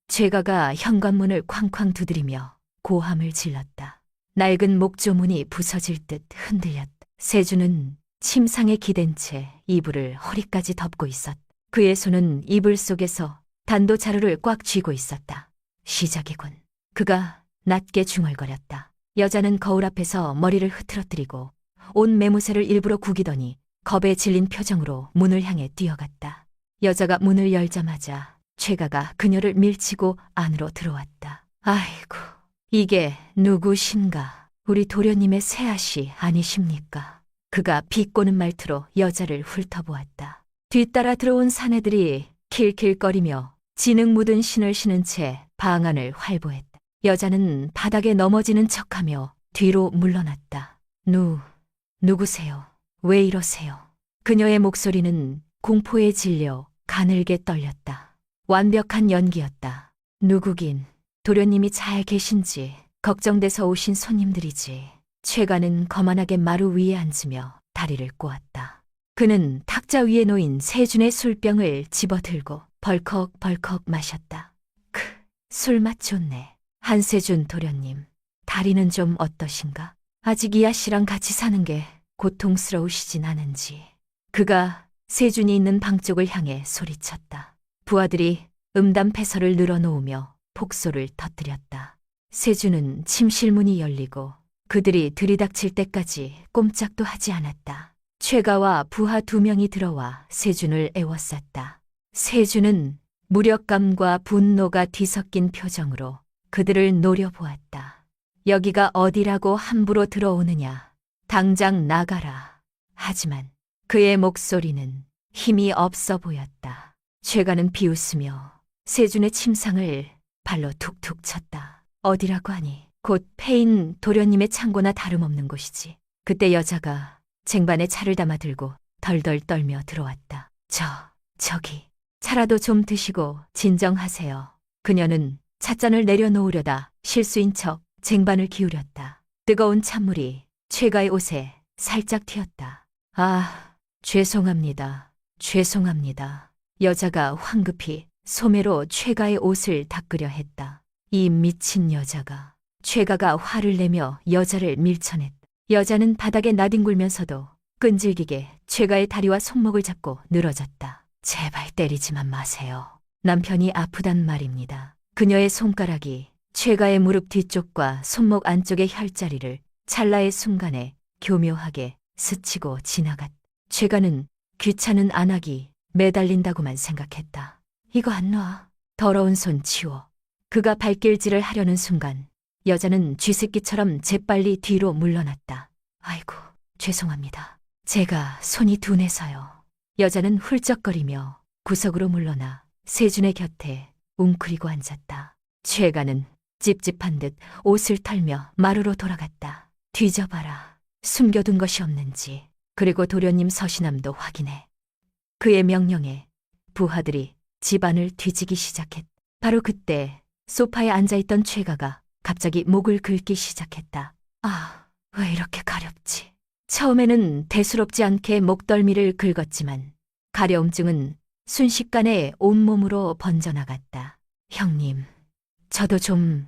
최가가 현관문을 쾅쾅 두드리며 고함을 질렀다. 낡은 목조문이 부서질 듯 흔들렸다. 세준은 침상에 기댄 채 이불을 허리까지 덮고 있었다. 그의 손은 이불 속에서 단도 자루를 꽉 쥐고 있었다. 시작이군. 그가 낮게 중얼거렸다. 여자는 거울 앞에서 머리를 흐트러뜨리고 온 매무새를 일부러 구기더니 겁에 질린 표정으로 문을 향해 뛰어갔다. 여자가 문을 열자마자 최가가 그녀를 밀치고 안으로 들어왔다. 아이고, 이게 누구신가? 우리 도련님의 새아씨 아니십니까? 그가 비꼬는 말투로 여자를 훑어보았다. 뒤따라 들어온 사내들이 킬킬거리며 진흙 묻은 신을 신은 채 방 안을 활보했다. 여자는 바닥에 넘어지는 척하며 뒤로 물러났다. 누구세요? 왜 이러세요? 그녀의 목소리는 공포에 질려 가늘게 떨렸다. 완벽한 연기였다. 누구긴 도련님이 잘 계신지 걱정돼서 오신 손님들이지. 최가는 거만하게 마루 위에 앉으며 다리를 꼬았다. 그는 탁자 위에 놓인 세준의 술병을 집어들고 벌컥벌컥 마셨다. 술맛 좋네. 한세준 도련님, 다리는 좀 어떠신가? 아직 이아 씨랑 같이 사는 게 고통스러우시진 않은지. 그가 세준이 있는 방 쪽을 향해 소리쳤다. 부하들이 음담 패설을 늘어놓으며 폭소를 터뜨렸다. 세준은 침실문이 열리고 그들이 들이닥칠 때까지 꼼짝도 하지 않았다. 최가와 부하 2명이 들어와 세준을 애워쌌다. 세준은 무력감과 분노가 뒤섞인 표정으로 그들을 노려보았다. 여기가 어디라고 함부로 들어오느냐. 당장 나가라. 하지만 그의 목소리는 힘이 없어 보였다. 최가는 비웃으며 세준의 침상을 발로 툭툭 쳤다. 어디라고 하니? 곧 패인 도련님의 창고나 다름없는 곳이지. 그때 여자가 쟁반에 차를 담아 들고 덜덜 떨며 들어왔다. 저기 차라도 좀 드시고 진정하세요. 그녀는 찻잔을 내려놓으려다 실수인 척 쟁반을 기울였다. 뜨거운 찬물이 최가의 옷에 살짝 튀었다. 아, 죄송합니다. 여자가 황급히 소매로 최가의 옷을 닦으려 했다. 이 미친 여자가. 최가가 화를 내며 여자를 밀쳐냈다. 여자는 바닥에 나뒹굴면서도 끈질기게 최가의 다리와 손목을 잡고 늘어졌다. 제발 때리지만 마세요. 남편이 아프단 말입니다. 그녀의 손가락이 최가의 무릎 뒤쪽과 손목 안쪽의 혈자리를 찰나의 순간에 교묘하게 스치고 지나갔다. 최가는 귀찮은 안악이 매달린다고만 생각했다. 이거 안 놔. 더러운 손 치워. 그가 발길질을 하려는 순간 여자는 쥐새끼처럼 재빨리 뒤로 물러났다. 아이고, 죄송합니다. 제가 손이 둔해서요. 여자는 훌쩍거리며 구석으로 물러나 세준의 곁에 웅크리고 앉았다. 최가는 찝찝한 듯 옷을 털며 마루로 돌아갔다. 뒤져봐라. 숨겨둔 것이 없는지. 그리고 도련님 서신함도 확인해. 그의 명령에 부하들이 집안을 뒤지기 시작했다. 바로 그때 소파에 앉아있던 최가가 갑자기 목을 긁기 시작했다. 아, 왜 이렇게 가렵지? 처음에는 대수롭지 않게 목덜미를 긁었지만 가려움증은 순식간에 온몸으로 번져나갔다. 형님, 저도 좀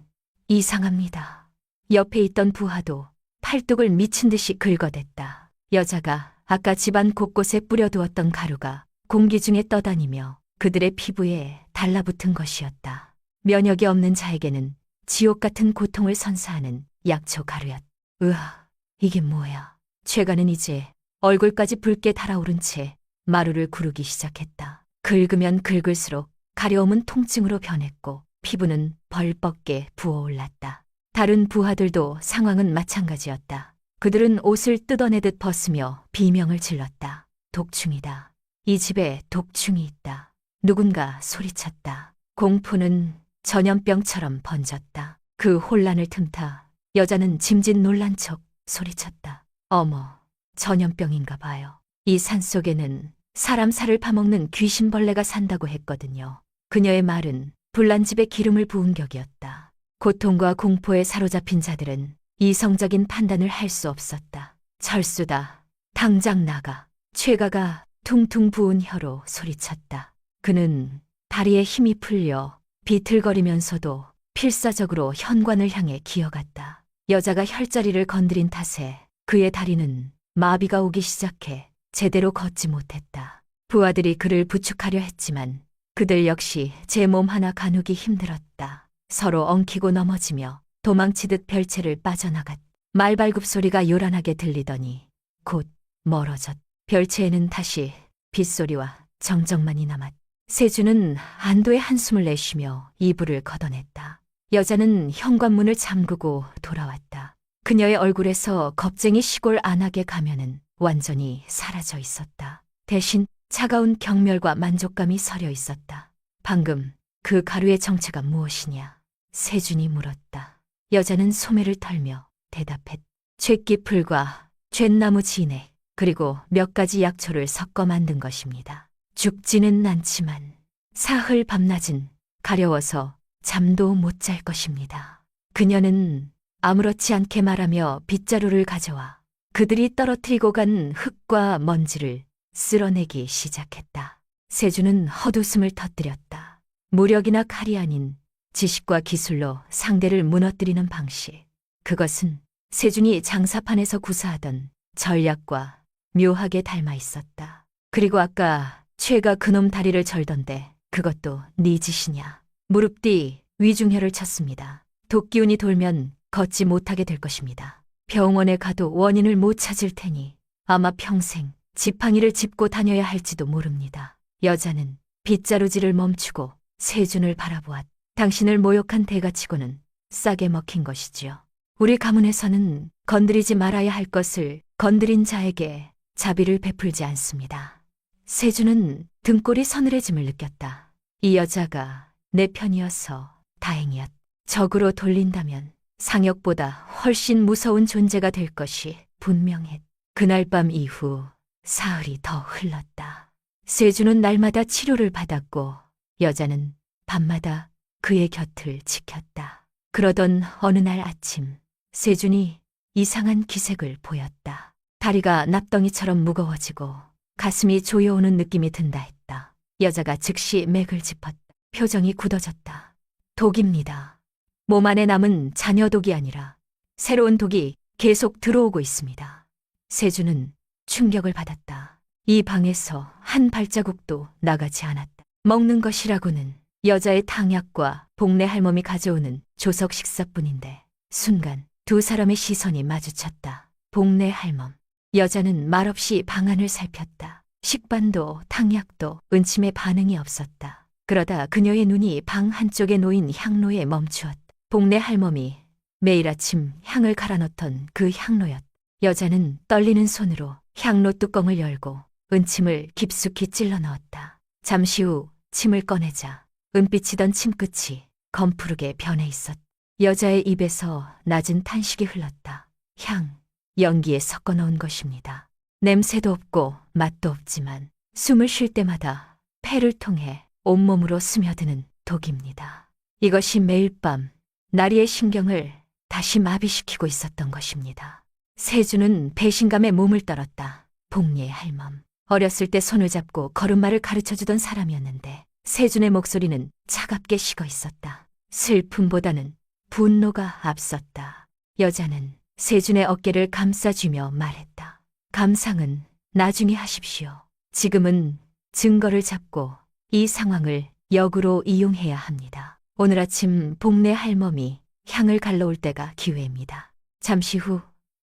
이상합니다. 옆에 있던 부하도 팔뚝을 미친 듯이 긁어댔다. 여자가 아까 집안 곳곳에 뿌려두었던 가루가 공기 중에 떠다니며 그들의 피부에 달라붙은 것이었다. 면역이 없는 자에게는 지옥 같은 고통을 선사하는 약초 가루였다. 으아, 이게 뭐야? 최가는 이제 얼굴까지 붉게 달아오른 채 마루를 구르기 시작했다. 긁으면 긁을수록 가려움은 통증으로 변했고 피부는 벌겋게 부어올랐다. 다른 부하들도 상황은 마찬가지였다. 그들은 옷을 뜯어내듯 벗으며 비명을 질렀다. 독충이다. 이 집에 독충이 있다. 누군가 소리쳤다. 공포는 전염병처럼 번졌다. 그 혼란을 틈타 여자는 짐짓 놀란 척 소리쳤다. 어머, 전염병인가 봐요. 이 산속에는 사람 살을 파먹는 귀신벌레가 산다고 했거든요. 그녀의 말은 불난 집에 기름을 부은 격이었다. 고통과 공포에 사로잡힌 자들은 이성적인 판단을 할 수 없었다. 철수다. 당장 나가. 최가가 퉁퉁 부은 혀로 소리쳤다. 그는 다리에 힘이 풀려 비틀거리면서도 필사적으로 현관을 향해 기어갔다. 여자가 혈자리를 건드린 탓에 그의 다리는 마비가 오기 시작해 제대로 걷지 못했다. 부하들이 그를 부축하려 했지만 그들 역시 제 몸 하나 가누기 힘들었다. 서로 엉키고 넘어지며 도망치듯 별채를 빠져나갔다. 말발굽 소리가 요란하게 들리더니 곧 멀어졌다. 별채에는 다시 빗소리와 정적만이 남았다. 세주는 안도의 한숨을 내쉬며 이불을 걷어냈다. 여자는 현관문을 잠그고 돌아왔다. 그녀의 얼굴에서 겁쟁이 시골 안악의 가면은 완전히 사라져 있었다. 대신 차가운 경멸과 만족감이 서려 있었다. 방금 그 가루의 정체가 무엇이냐? 세준이 물었다. 여자는 소매를 털며 대답했다. 쇳기풀과 쇳나무 진액 그리고 몇 가지 약초를 섞어 만든 것입니다. 죽지는 않지만 사흘 밤낮은 가려워서 잠도 못 잘 것입니다. 그녀는 아무렇지 않게 말하며 빗자루를 가져와 그들이 떨어뜨리고 간 흙과 먼지를 쓸어내기 시작했다. 세주는 헛웃음을 터뜨렸다. 무력이나 칼이 아닌 지식과 기술로 상대를 무너뜨리는 방식. 그것은 세준이 장사판에서 구사하던 전략과 묘하게 닮아 있었다. 그리고 아까 최가 그놈 다리를 절던데 그것도 네 짓이냐. 무릎 뒤 위중혈을 쳤습니다. 독기운이 돌면 걷지 못하게 될 것입니다. 병원에 가도 원인을 못 찾을 테니 아마 평생 지팡이를 짚고 다녀야 할지도 모릅니다. 여자는 빗자루질을 멈추고 세준을 바라보았다. 당신을 모욕한 대가치고는 싸게 먹힌 것이지요. 우리 가문에서는 건드리지 말아야 할 것을 건드린 자에게 자비를 베풀지 않습니다. 세준은 등골이 서늘해짐을 느꼈다. 이 여자가 내 편이어서 다행이었다. 적으로 돌린다면 상혁보다 훨씬 무서운 존재가 될 것이 분명했다. 그날 밤 이후 사흘이 더 흘렀다. 세준은 날마다 치료를 받았고 여자는 밤마다 그의 곁을 지켰다. 그러던 어느 날 아침 세준이 이상한 기색을 보였다. 다리가 납덩이처럼 무거워지고 가슴이 조여오는 느낌이 든다 했다. 여자가 즉시 맥을 짚었다. 표정이 굳어졌다. 독입니다. 몸 안에 남은 잔여독이 아니라 새로운 독이 계속 들어오고 있습니다. 세준은 충격을 받았다. 이 방에서 한 발자국도 나가지 않았다. 먹는 것이라고는 여자의 탕약과 복내 할멈이 가져오는 조석 식사뿐인데 순간 두 사람의 시선이 마주쳤다. 복내 할멈. 여자는 말없이 방안을 살폈다. 식반도 탕약도 은침에 반응이 없었다. 그러다 그녀의 눈이 방 한쪽에 놓인 향로에 멈추었다. 복내 할멈이 매일 아침 향을 갈아 넣던 그 향로였다. 여자는 떨리는 손으로 향로 뚜껑을 열고 은침을 깊숙이 찔러 넣었다. 잠시 후 침을 꺼내자 은빛이던 침끝이 검푸르게 변해 있었다. 여자의 입에서 낮은 탄식이 흘렀다. 향, 연기에 섞어 넣은 것입니다. 냄새도 없고 맛도 없지만 숨을 쉴 때마다 폐를 통해 온몸으로 스며드는 독입니다. 이것이 매일 밤 나리의 신경을 다시 마비시키고 있었던 것입니다. 세주는 배신감에 몸을 떨었다. 복리의 할멈. 어렸을 때 손을 잡고 걸음마를 가르쳐주던 사람이었는데 세준의 목소리는 차갑게 식어 있었다. 슬픔보다는 분노가 앞섰다. 여자는 세준의 어깨를 감싸주며 말했다. 감상은 나중에 하십시오. 지금은 증거를 잡고 이 상황을 역으로 이용해야 합니다. 오늘 아침 복례 할멈이 향을 갈러올 때가 기회입니다. 잠시 후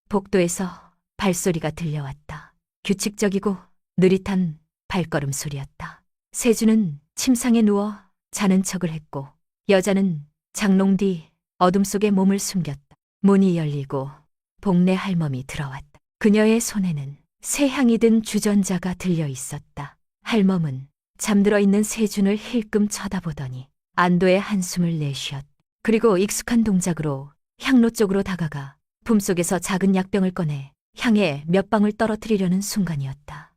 복도에서 발소리가 들려왔다. 규칙적이고 느릿한 발걸음 소리였다. 세주는 침상에 누워 자는 척을 했고 여자는 장롱 뒤 어둠 속에 몸을 숨겼다. 문이 열리고 복례 할멈이 들어왔다. 그녀의 손에는 새 향이 든 주전자가 들려 있었다. 할멈은 잠들어 있는 세준을 힐끔 쳐다보더니 안도의 한숨을 내쉬었다. 그리고 익숙한 동작으로 향로 쪽으로 다가가 품속에서 작은 약병을 꺼내 향에 몇 방울 떨어뜨리려는 순간이었다.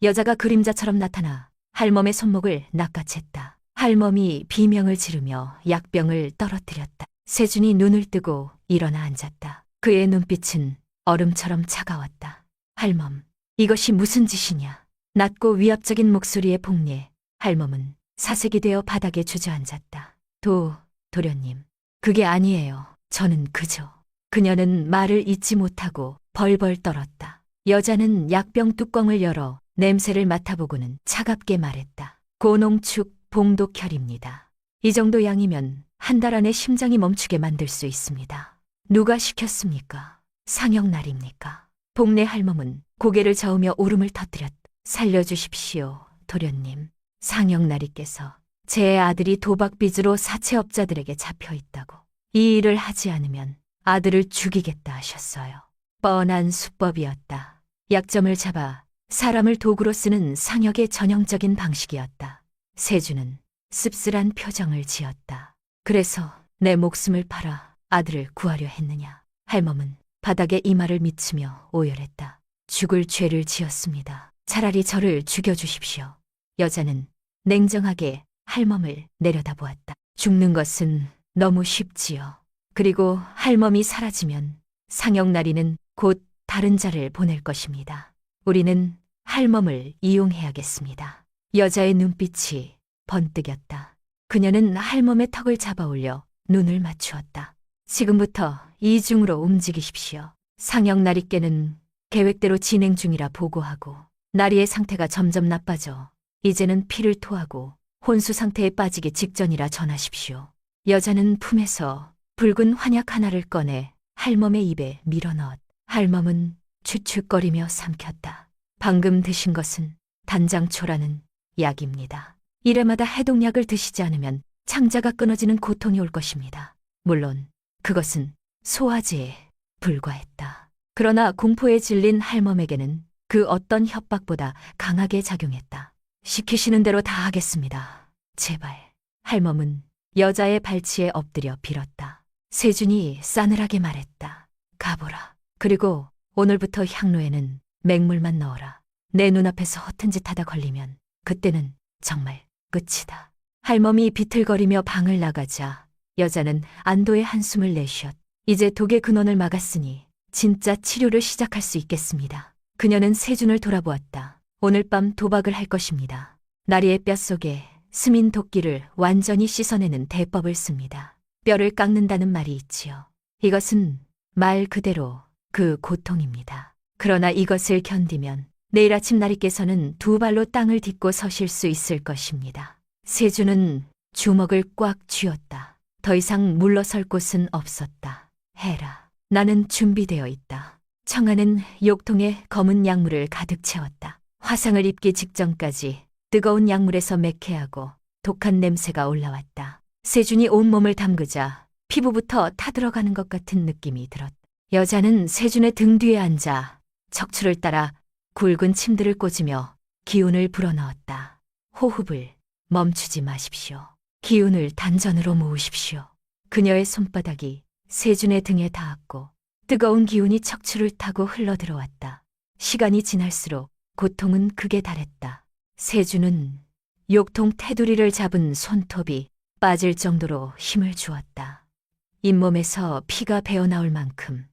여자가 그림자처럼 나타나 할멈의 손목을 낚아챘다. 할멈이 비명을 지르며 약병을 떨어뜨렸다. 세준이 눈을 뜨고 일어나 앉았다. 그의 눈빛은 얼음처럼 차가웠다. 할멈, 이것이 무슨 짓이냐? 낮고 위압적인 목소리의 복례. 할멈은 사색이 되어 바닥에 주저앉았다. 도련님, 그게 아니에요. 저는 그저. 그녀는 말을 잇지 못하고 벌벌 떨었다. 여자는 약병 뚜껑을 열어 냄새를 맡아보고는 차갑게 말했다. 고농축 봉독혈입니다. 이 정도 양이면 한 달 안에 심장이 멈추게 만들 수 있습니다. 누가 시켰습니까? 상영날입니까? 복례 할멈은 고개를 저으며 울음을 터뜨렸다. 살려주십시오, 도련님. 상영날이께서 제 아들이 도박빚으로 사채업자들에게 잡혀 있다고. 이 일을 하지 않으면 아들을 죽이겠다 하셨어요. 뻔한 수법이었다. 약점을 잡아 사람을 도구로 쓰는 상역의 전형적인 방식이었다. 세주는 씁쓸한 표정을 지었다. 그래서 내 목숨을 팔아 아들을 구하려 했느냐. 할멈은 바닥에 이마를 미치며 오열했다. 죽을 죄를 지었습니다. 차라리 저를 죽여주십시오. 여자는 냉정하게 할멈을 내려다보았다. 죽는 것은 너무 쉽지요. 그리고 할멈이 사라지면 상영나리는 곧 다른 자를 보낼 것입니다. 우리는 할멈을 이용해야겠습니다. 여자의 눈빛이 번뜩였다. 그녀는 할멈의 턱을 잡아올려 눈을 맞추었다. 지금부터 이중으로 움직이십시오. 상영나리께는 계획대로 진행 중이라 보고하고 나리의 상태가 점점 나빠져 이제는 피를 토하고 혼수 상태에 빠지기 직전이라 전하십시오. 여자는 품에서 붉은 환약 하나를 꺼내 할멈의 입에 밀어넣었다. 할멈은 추측거리며 삼켰다. 방금 드신 것은 단장초라는 약입니다. 일회마다 해독약을 드시지 않으면 창자가 끊어지는 고통이 올 것입니다. 물론 그것은 소화제에 불과했다. 그러나 공포에 질린 할멈에게는 그 어떤 협박보다 강하게 작용했다. 시키시는 대로 다 하겠습니다. 제발. 할멈은 여자의 발치에 엎드려 빌었다. 세준이 싸늘하게 말했다. 가보라. 그리고 오늘부터 향로에는 맹물만 넣어라. 내 눈앞에서 허튼 짓 하다 걸리면 그때는 정말 끝이다. 할멈이 비틀거리며 방을 나가자 여자는 안도의 한숨을 내쉬었다. 이제 독의 근원을 막았으니 진짜 치료를 시작할 수 있겠습니다. 그녀는 세준을 돌아보았다. 오늘 밤 도박을 할 것입니다. 나리의 뼛속에 스민 도끼를 완전히 씻어내는 대법을 씁니다. 뼈를 깎는다는 말이 있지요. 이것은 말 그대로 그 고통입니다. 그러나 이것을 견디면 내일 아침 나리께서는 두 발로 땅을 딛고 서실 수 있을 것입니다. 세준은 주먹을 꽉 쥐었다. 더 이상 물러설 곳은 없었다. 해라. 나는 준비되어 있다. 청아는 욕통에 검은 약물을 가득 채웠다. 화상을 입기 직전까지 뜨거운 약물에서 매캐하고 독한 냄새가 올라왔다. 세준이 온몸을 담그자 피부부터 타들어가는 것 같은 느낌이 들었다. 여자는 세준의 등 뒤에 앉아 척추를 따라 굵은 침들을 꽂으며 기운을 불어넣었다. 호흡을 멈추지 마십시오. 기운을 단전으로 모으십시오. 그녀의 손바닥이 세준의 등에 닿았고 뜨거운 기운이 척추를 타고 흘러들어왔다. 시간이 지날수록 고통은 극에 달했다. 세주는 욕통 테두리를 잡은 손톱이 빠질 정도로 힘을 주었다. 잇몸에서 피가 배어나올 만큼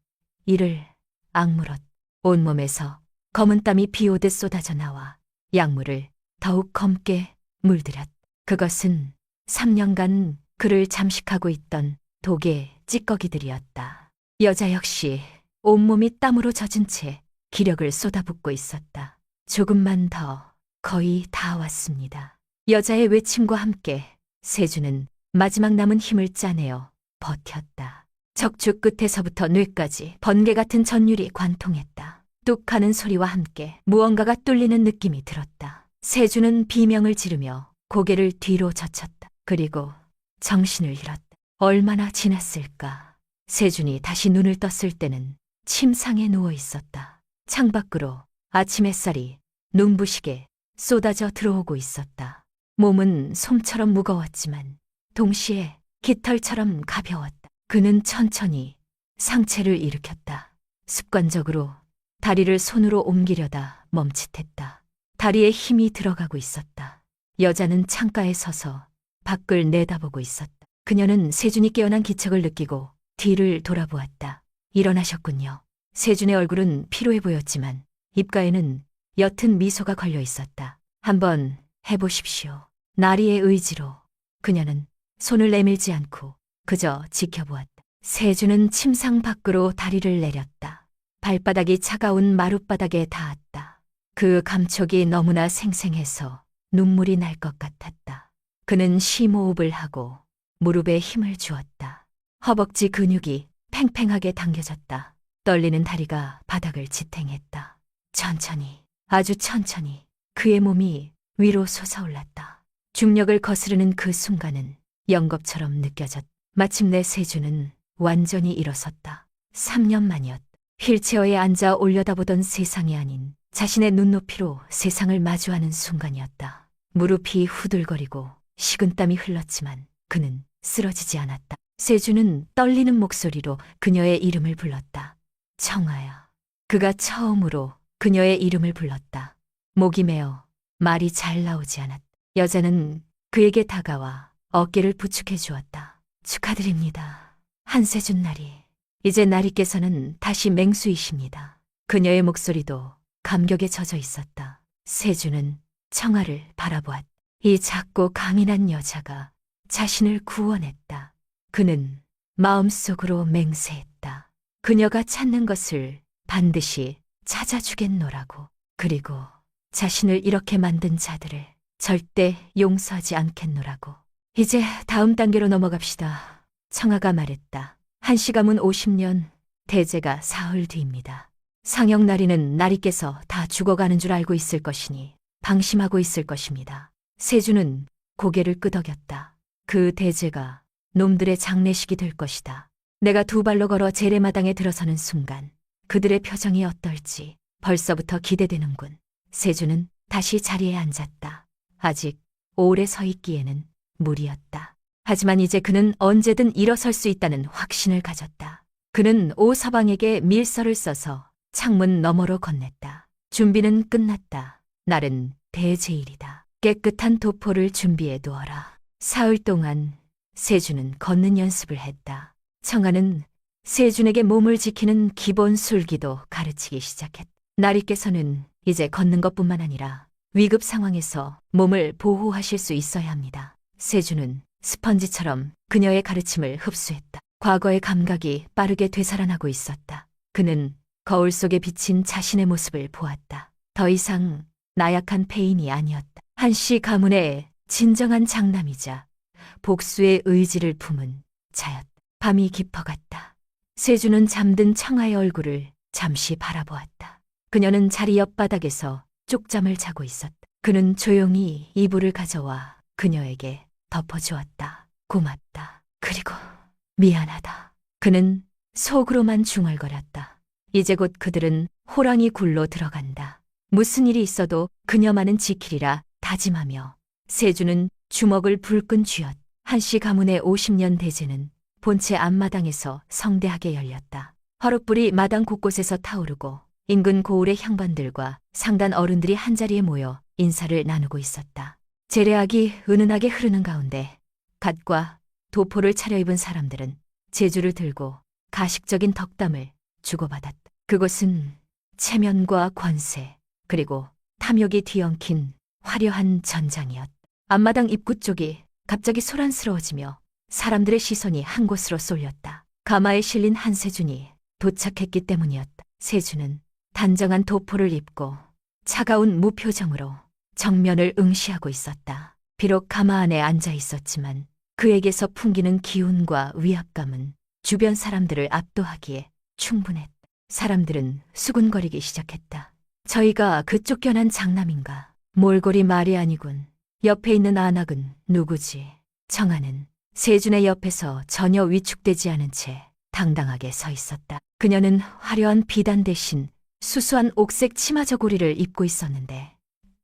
이를 악물었다. 온몸에서 검은 땀이 비오듯 쏟아져 나와 약물을 더욱 검게 물들였다. 그것은 3년간 그를 잠식하고 있던 독의 찌꺼기들이었다. 여자 역시 온몸이 땀으로 젖은 채 기력을 쏟아붓고 있었다. 조금만 더, 거의 다 왔습니다. 여자의 외침과 함께 세주는 마지막 남은 힘을 짜내어 버텼다. 척추 끝에서부터 뇌까지 번개 같은 전율이 관통했다. 뚝 하는 소리와 함께 무언가가 뚫리는 느낌이 들었다. 세주는 비명을 지르며 고개를 뒤로 젖혔다. 그리고 정신을 잃었다. 얼마나 지났을까. 세준이 다시 눈을 떴을 때는 침상에 누워 있었다. 창밖으로 아침 햇살이 눈부시게 쏟아져 들어오고 있었다. 몸은 솜처럼 무거웠지만 동시에 깃털처럼 가벼웠다. 그는 천천히 상체를 일으켰다. 습관적으로 다리를 손으로 옮기려다 멈칫했다. 다리에 힘이 들어가고 있었다. 여자는 창가에 서서 밖을 내다보고 있었다. 그녀는 세준이 깨어난 기척을 느끼고 뒤를 돌아보았다. 일어나셨군요. 세준의 얼굴은 피로해 보였지만 입가에는 옅은 미소가 걸려 있었다. 한번 해보십시오. 나리의 의지로 그녀는 손을 내밀지 않고 그저 지켜보았다. 세준은 침상 밖으로 다리를 내렸다. 발바닥이 차가운 마룻바닥에 닿았다. 그 감촉이 너무나 생생해서 눈물이 날 것 같았다. 그는 심호흡을 하고 무릎에 힘을 주었다. 허벅지 근육이 팽팽하게 당겨졌다. 떨리는 다리가 바닥을 지탱했다. 천천히, 아주 천천히 그의 몸이 위로 솟아올랐다. 중력을 거스르는 그 순간은 영겁처럼 느껴졌다. 마침내 세주는 완전히 일어섰다. 3년 만이었다. 휠체어에 앉아 올려다보던 세상이 아닌 자신의 눈높이로 세상을 마주하는 순간이었다. 무릎이 후들거리고 식은땀이 흘렀지만 그는 쓰러지지 않았다. 세주는 떨리는 목소리로 그녀의 이름을 불렀다. 청아야. 그가 처음으로 그녀의 이름을 불렀다. 목이 메어 말이 잘 나오지 않았다. 여자는 그에게 다가와 어깨를 부축해 주었다. 축하드립니다. 한세준 나리. 이제 나리께서는 다시 맹수이십니다. 그녀의 목소리도 감격에 젖어 있었다. 세주는 청아를 바라보았다. 이 작고 강인한 여자가 자신을 구원했다. 그는 마음속으로 맹세했다. 그녀가 찾는 것을 반드시 찾아주겠노라고. 그리고 자신을 이렇게 만든 자들을 절대 용서하지 않겠노라고. 이제 다음 단계로 넘어갑시다. 청아가 말했다. 한시 가문 50년, 대제가 사흘 뒤입니다. 상영나리는 나리께서 다 죽어가는 줄 알고 있을 것이니 방심하고 있을 것입니다. 세주는 고개를 끄덕였다. 그 대제가 놈들의 장례식이 될 것이다. 내가 두 발로 걸어 재래마당에 들어서는 순간 그들의 표정이 어떨지 벌써부터 기대되는군. 세주는 다시 자리에 앉았다. 아직 오래 서 있기에는 무리였다. 하지만 이제 그는 언제든 일어설 수 있다는 확신을 가졌다. 그는 오서방에게 밀서를 써서 창문 너머로 건넸다. 준비는 끝났다. 날은 대제일이다. 깨끗한 도포를 준비해 두어라. 사흘 동안 세준은 걷는 연습을 했다. 청아는 세준에게 몸을 지키는 기본 술기도 가르치기 시작했다. 나리께서는 이제 걷는 것뿐만 아니라 위급 상황에서 몸을 보호하실 수 있어야 합니다. 세준은 스펀지처럼 그녀의 가르침을 흡수했다. 과거의 감각이 빠르게 되살아나고 있었다. 그는 거울 속에 비친 자신의 모습을 보았다. 더 이상 나약한 폐인이 아니었다. 한씨 가문의 진정한 장남이자 복수의 의지를 품은 자였다. 밤이 깊어갔다. 세주는 잠든 청아의 얼굴을 잠시 바라보았다. 그녀는 자리 옆바닥에서 쪽잠을 자고 있었다. 그는 조용히 이불을 가져와 그녀에게 덮어주었다. 고맙다. 그리고 미안하다. 그는 속으로만 중얼거렸다. 이제 곧 그들은 호랑이 굴로 들어간다. 무슨 일이 있어도 그녀만은 지키리라 다짐하며 세주는 주먹을 불끈 쥐었다. 한씨 가문의 50년 대제는 본체 앞마당에서 성대하게 열렸다. 화롯불이 마당 곳곳에서 타오르고 인근 고을의 향반들과 상단 어른들이 한자리에 모여 인사를 나누고 있었다. 재래악이 은은하게 흐르는 가운데 갓과 도포를 차려입은 사람들은 제주를 들고 가식적인 덕담을 주고받았다. 그곳은 체면과 권세, 그리고 탐욕이 뒤엉킨 화려한 전장이었다. 앞마당 입구 쪽이 갑자기 소란스러워지며 사람들의 시선이 한 곳으로 쏠렸다. 가마에 실린 한세준이 도착했기 때문이었다. 세준은 단정한 도포를 입고 차가운 무표정으로 정면을 응시하고 있었다. 비록 가마 안에 앉아 있었지만 그에게서 풍기는 기운과 위압감은 주변 사람들을 압도하기에 충분했다. 사람들은 수군거리기 시작했다. 저희가 그 쫓겨난 장남인가? 몰골이 말이 아니군. 옆에 있는 안악은 누구지? 청아는 세준의 옆에서 전혀 위축되지 않은 채 당당하게 서 있었다. 그녀는 화려한 비단 대신 수수한 옥색 치마 저고리를 입고 있었는데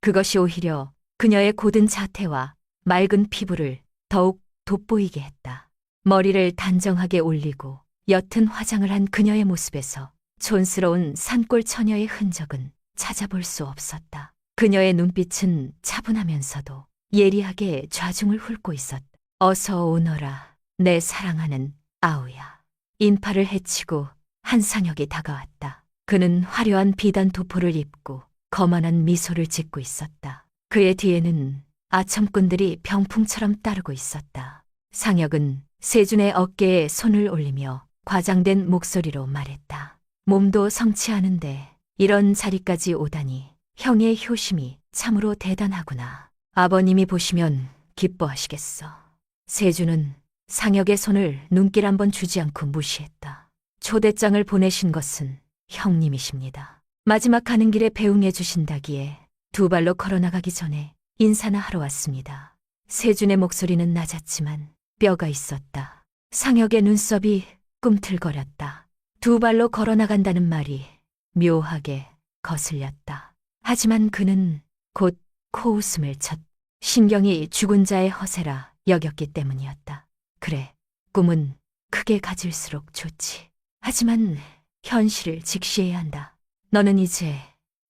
그것이 오히려 그녀의 고든 자태와 맑은 피부를 더욱 돋보이게 했다. 머리를 단정하게 올리고 옅은 화장을 한 그녀의 모습에서 촌스러운 산골 처녀의 흔적은 찾아볼 수 없었다. 그녀의 눈빛은 차분하면서도 예리하게 좌중을 훑고 있었다. 어서 오너라, 내 사랑하는 아우야. 인파를 헤치고 한상혁이 다가왔다. 그는 화려한 비단 도포를 입고 거만한 미소를 짓고 있었다. 그의 뒤에는 아첨꾼들이 병풍처럼 따르고 있었다. 상혁은 세준의 어깨에 손을 올리며 과장된 목소리로 말했다. 몸도 성치 않은데 이런 자리까지 오다니 형의 효심이 참으로 대단하구나. 아버님이 보시면 기뻐하시겠어. 세준은 상혁의 손을 눈길 한번 주지 않고 무시했다. 초대장을 보내신 것은 형님이십니다. 마지막 가는 길에 배웅해 주신다기에 두 발로 걸어나가기 전에 인사나 하러 왔습니다. 세준의 목소리는 낮았지만 뼈가 있었다. 상혁의 눈썹이 꿈틀거렸다. 두 발로 걸어나간다는 말이 묘하게 거슬렸다. 하지만 그는 곧 코웃음을 쳤다. 신경이 죽은 자의 허세라 여겼기 때문이었다. 그래, 꿈은 크게 가질수록 좋지. 하지만 현실을 직시해야 한다. 너는 이제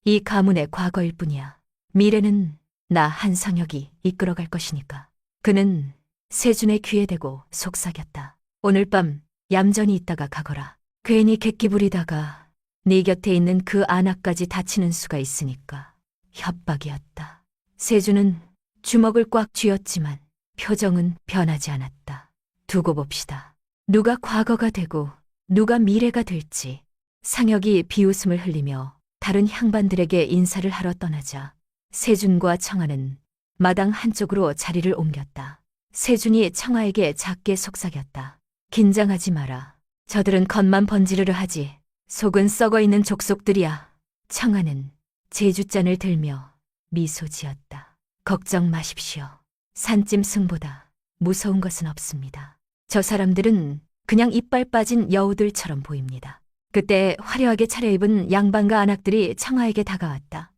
이 가문의 과거일 뿐이야. 미래는 나 한상혁이 이끌어갈 것이니까. 그는 세준의 귀에 대고 속삭였다. 오늘 밤 얌전히 있다가 가거라. 괜히 객기 부리다가 네 곁에 있는 그 안악까지 다치는 수가 있으니까. 협박이었다. 세준은 주먹을 꽉 쥐었지만 표정은 변하지 않았다. 두고 봅시다. 누가 과거가 되고 누가 미래가 될지. 상혁이 비웃음을 흘리며 다른 향반들에게 인사를 하러 떠나자 세준과 청아는 마당 한쪽으로 자리를 옮겼다. 세준이 청아에게 작게 속삭였다. 긴장하지 마라. 저들은 겉만 번지르르 하지 속은 썩어있는 족속들이야. 청아는 제주잔을 들며 미소 지었다. 걱정 마십시오. 산짐승보다 무서운 것은 없습니다. 저 사람들은 그냥 이빨 빠진 여우들처럼 보입니다. 그때 화려하게 차려입은 양반과 안악들이 청아에게 다가왔다.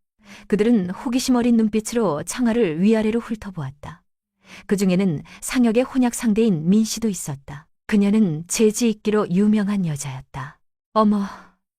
그들은 호기심 어린 눈빛으로 청아를 위아래로 훑어보았다. 그 중에는 상혁의 혼약 상대인 민씨도 있었다. 그녀는 재지 있기로 유명한 여자였다. 어머,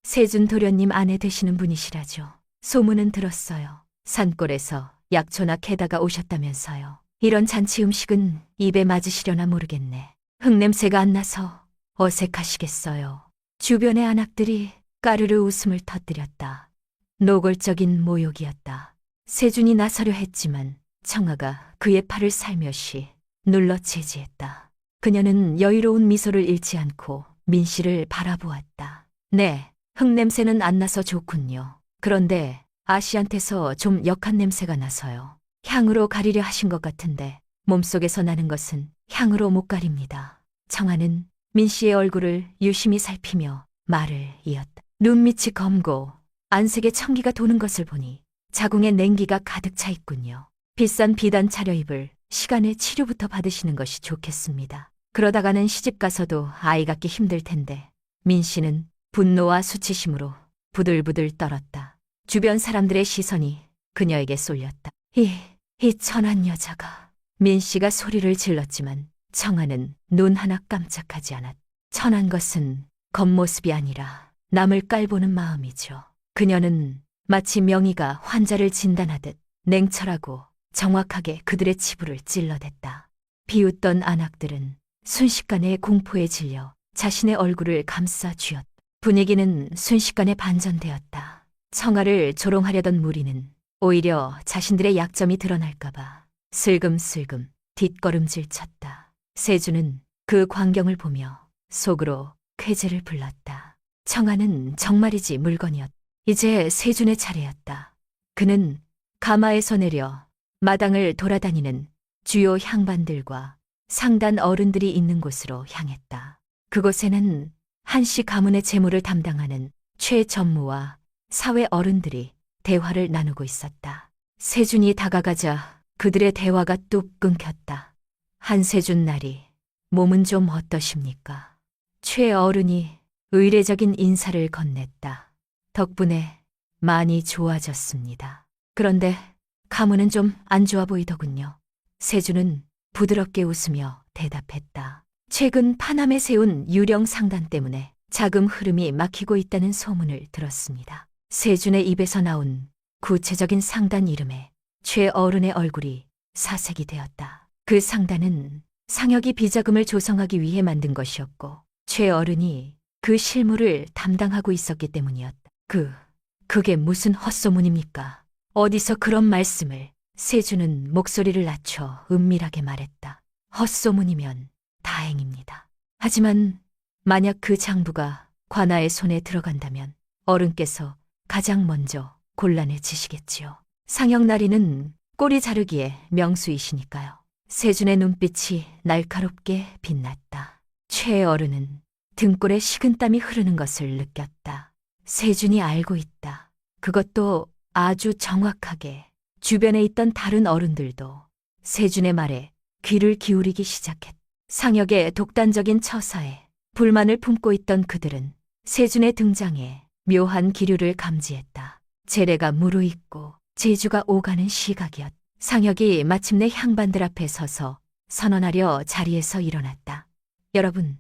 세준 도련님 아내 되시는 분이시라죠. 소문은 들었어요. 산골에서 약초나 캐다가 오셨다면서요. 이런 잔치 음식은 입에 맞으시려나 모르겠네. 흙냄새가 안 나서 어색하시겠어요. 주변의 안악들이 까르르 웃음을 터뜨렸다. 노골적인 모욕이었다. 세준이 나서려 했지만 청아가 그의 팔을 살며시 눌러 제지했다. 그녀는 여유로운 미소를 잃지 않고 민씨를 바라보았다. 네, 흙냄새는 안 나서 좋군요. 그런데 아씨한테서 좀 역한 냄새가 나서요. 향으로 가리려 하신 것 같은데 몸속에서 나는 것은 향으로 못 가립니다. 청아는 민씨의 얼굴을 유심히 살피며 말을 이었다. 눈밑이 검고 안색에 청기가 도는 것을 보니 자궁에 냉기가 가득 차 있군요. 비싼 비단 차려입을 시간의 치료부터 받으시는 것이 좋겠습니다. 그러다가는 시집가서도 아이 갖기 힘들 텐데. 민씨는 분노와 수치심으로 부들부들 떨었다. 주변 사람들의 시선이 그녀에게 쏠렸다. 이 천한 여자가. 민씨가 소리를 질렀지만 청아는 눈 하나 깜짝하지 않았다. 천한 것은 겉모습이 아니라 남을 깔보는 마음이죠. 그녀는 마치 명의가 환자를 진단하듯 냉철하고 정확하게 그들의 치부를 찔러댔다. 비웃던 안악들은 순식간에 공포에 질려 자신의 얼굴을 감싸 쥐었다. 분위기는 순식간에 반전되었다. 청아를 조롱하려던 무리는 오히려 자신들의 약점이 드러날까봐 슬금슬금 뒷걸음질 쳤다. 세주는 그 광경을 보며 속으로 쾌재를 불렀다. 청아는 정말이지 물건이었다. 이제 세준의 차례였다. 그는 가마에서 내려 마당을 돌아다니는 주요 향반들과 상단 어른들이 있는 곳으로 향했다. 그곳에는 한씨 가문의 재물을 담당하는 최전무와 사회 어른들이 대화를 나누고 있었다. 세준이 다가가자 그들의 대화가 뚝 끊겼다. 한세준 나리, 몸은 좀 어떠십니까? 최 어른이 의례적인 인사를 건넸다. 덕분에 많이 좋아졌습니다. 그런데 가문은 좀 안 좋아 보이더군요. 세준은 부드럽게 웃으며 대답했다. 최근 파남에 세운 유령 상단 때문에 자금 흐름이 막히고 있다는 소문을 들었습니다. 세준의 입에서 나온 구체적인 상단 이름에 최 어른의 얼굴이 사색이 되었다. 그 상단은 상혁이 비자금을 조성하기 위해 만든 것이었고 최 어른이 그 실무를 담당하고 있었기 때문이었다. 그게 무슨 헛소문입니까? 어디서 그런 말씀을? 세준은 목소리를 낮춰 은밀하게 말했다. 헛소문이면 다행입니다. 하지만 만약 그 장부가 관아의 손에 들어간다면 어른께서 가장 먼저 곤란해지시겠지요. 상혁나리는 꼬리 자르기에 명수이시니까요. 세준의 눈빛이 날카롭게 빛났다. 최 어른은 등골에 식은땀이 흐르는 것을 느꼈다. 세준이 알고 있다. 그것도 아주 정확하게. 주변에 있던 다른 어른들도 세준의 말에 귀를 기울이기 시작했다. 상혁의 독단적인 처사에 불만을 품고 있던 그들은 세준의 등장에 묘한 기류를 감지했다. 재래가 무르익고 재주가 오가는 시각이었다. 상혁이 마침내 향반들 앞에 서서 선언하려 자리에서 일어났다. 여러분,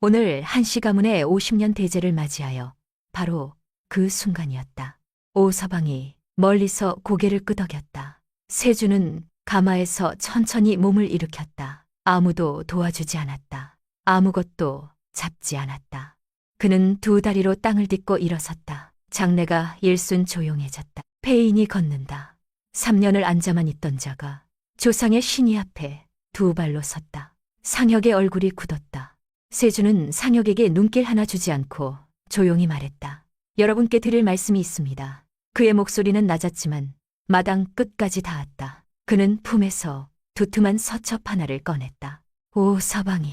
오늘 한씨 가문의 50년 대제를 맞이하여 바로 그 순간이었다. 오서방이 멀리서 고개를 끄덕였다. 세준은 가마에서 천천히 몸을 일으켰다. 아무도 도와주지 않았다. 아무것도 잡지 않았다. 그는 두 다리로 땅을 딛고 일어섰다. 장내가 일순 조용해졌다. 폐인이 걷는다. 3년을 앉아만 있던 자가 조상의 신이 앞에 두 발로 섰다. 상혁의 얼굴이 굳었다. 세준은 상혁에게 눈길 하나 주지 않고 조용히 말했다. 여러분께 드릴 말씀이 있습니다. 그의 목소리는 낮았지만 마당 끝까지 닿았다. 그는 품에서 두툼한 서첩 하나를 꺼냈다. 오 서방이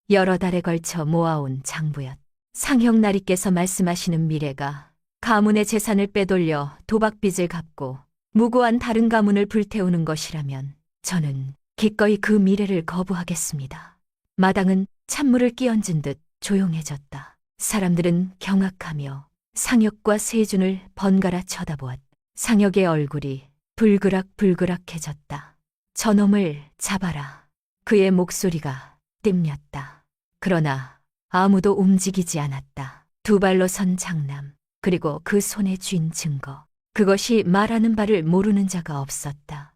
여러 달에 걸쳐 모아온 장부였. 상혁나리께서 말씀하시는 미래가 가문의 재산을 빼돌려 도박빚을 갚고 무고한 다른 가문을 불태우는 것이라면 저는 기꺼이 그 미래를 거부하겠습니다. 마당은 찬물을 끼얹은 듯 조용해졌다. 사람들은 경악하며 상혁과 세준을 번갈아 쳐다보았다. 상혁의 얼굴이 불그락불그락해졌다. 저놈을 잡아라. 그의 목소리가 띵렸다. 그러나 아무도 움직이지 않았다. 두 발로 선 장남, 그리고 그 손에 쥔 증거. 그것이 말하는 바를 모르는 자가 없었다.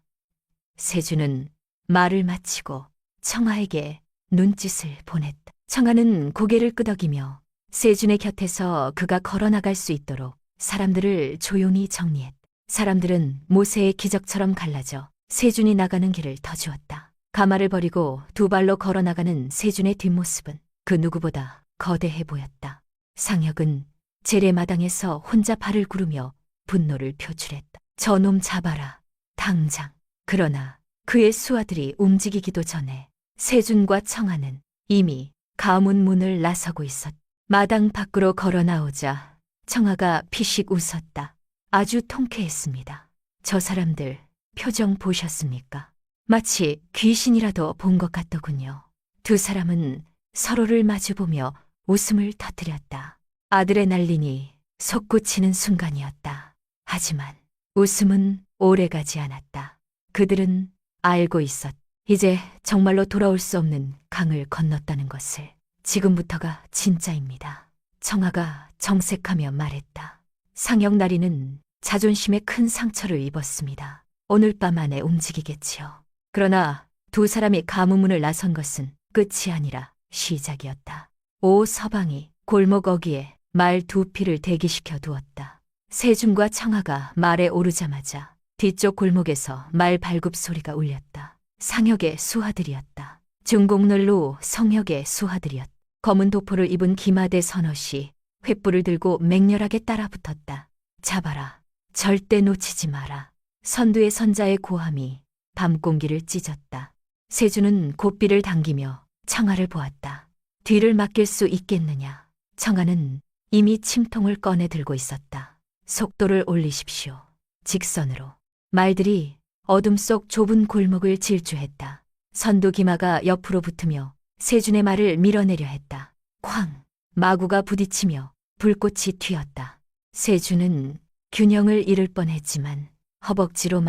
세준은 말을 마치고 청아에게 눈짓을 보냈다. 청아는 고개를 끄덕이며 세준의 곁에서 그가 걸어나갈 수 있도록 사람들을 조용히 정리했다. 사람들은 모세의 기적처럼 갈라져 세준이 나가는 길을 터주었다. 가마를 버리고 두 발로 걸어나가는 세준의 뒷모습은 그 누구보다 거대해 보였다. 상혁은 재래마당에서 혼자 발을 구르며 분노를 표출했다. 저놈 잡아라, 당장. 그러나 그의 수하들이 움직이기도 전에 세준과 청아는 이미 가문 문을 나서고 있었다. 마당 밖으로 걸어 나오자 청아가 피식 웃었다. 아주 통쾌했습니다. 저 사람들 표정 보셨습니까? 마치 귀신이라도 본 것 같더군요. 두 사람은 서로를 마주보며 웃음을 터뜨렸다. 아드레날린이 솟구치는 순간이었다. 하지만 웃음은 오래가지 않았다. 그들은 알고 있었다. 이제 정말로 돌아올 수 없는 강을 건넜다는 것을. 지금부터가 진짜입니다. 청아가 정색하며 말했다. 상혁나리는 자존심에 큰 상처를 입었습니다. 오늘 밤 안에 움직이겠지요. 그러나 두 사람이 가무문을 나선 것은 끝이 아니라 시작이었다. 오 서방이 골목 어귀에 말 두 피를 대기시켜 두었다. 세준과 청아가 말에 오르자마자 뒤쪽 골목에서 말 발굽 소리가 울렸다. 상혁의 수하들이었다. 중공널로 성혁의 수하들이었다. 검은 도포를 입은 기마대 서너시 횃불을 들고 맹렬하게 따라붙었다. 잡아라. 절대 놓치지 마라. 선두의 선자의 고함이 밤 공기를 찢었다. 세준은 고삐를 당기며 청아를 보았다. 뒤를 맡길 수 있겠느냐. 청아는 이미 침통을 꺼내 들고 있었다. 속도를 올리십시오. 직선으로. 말들이 어둠 속 좁은 골목을 질주했다. 선두 기마가 옆으로 붙으며 세준의 말을 밀어내려 했다. 쾅! 마구가 부딪히며 불꽃이 튀었다. 세준은 균형을 잃을 뻔했지만 허벅지로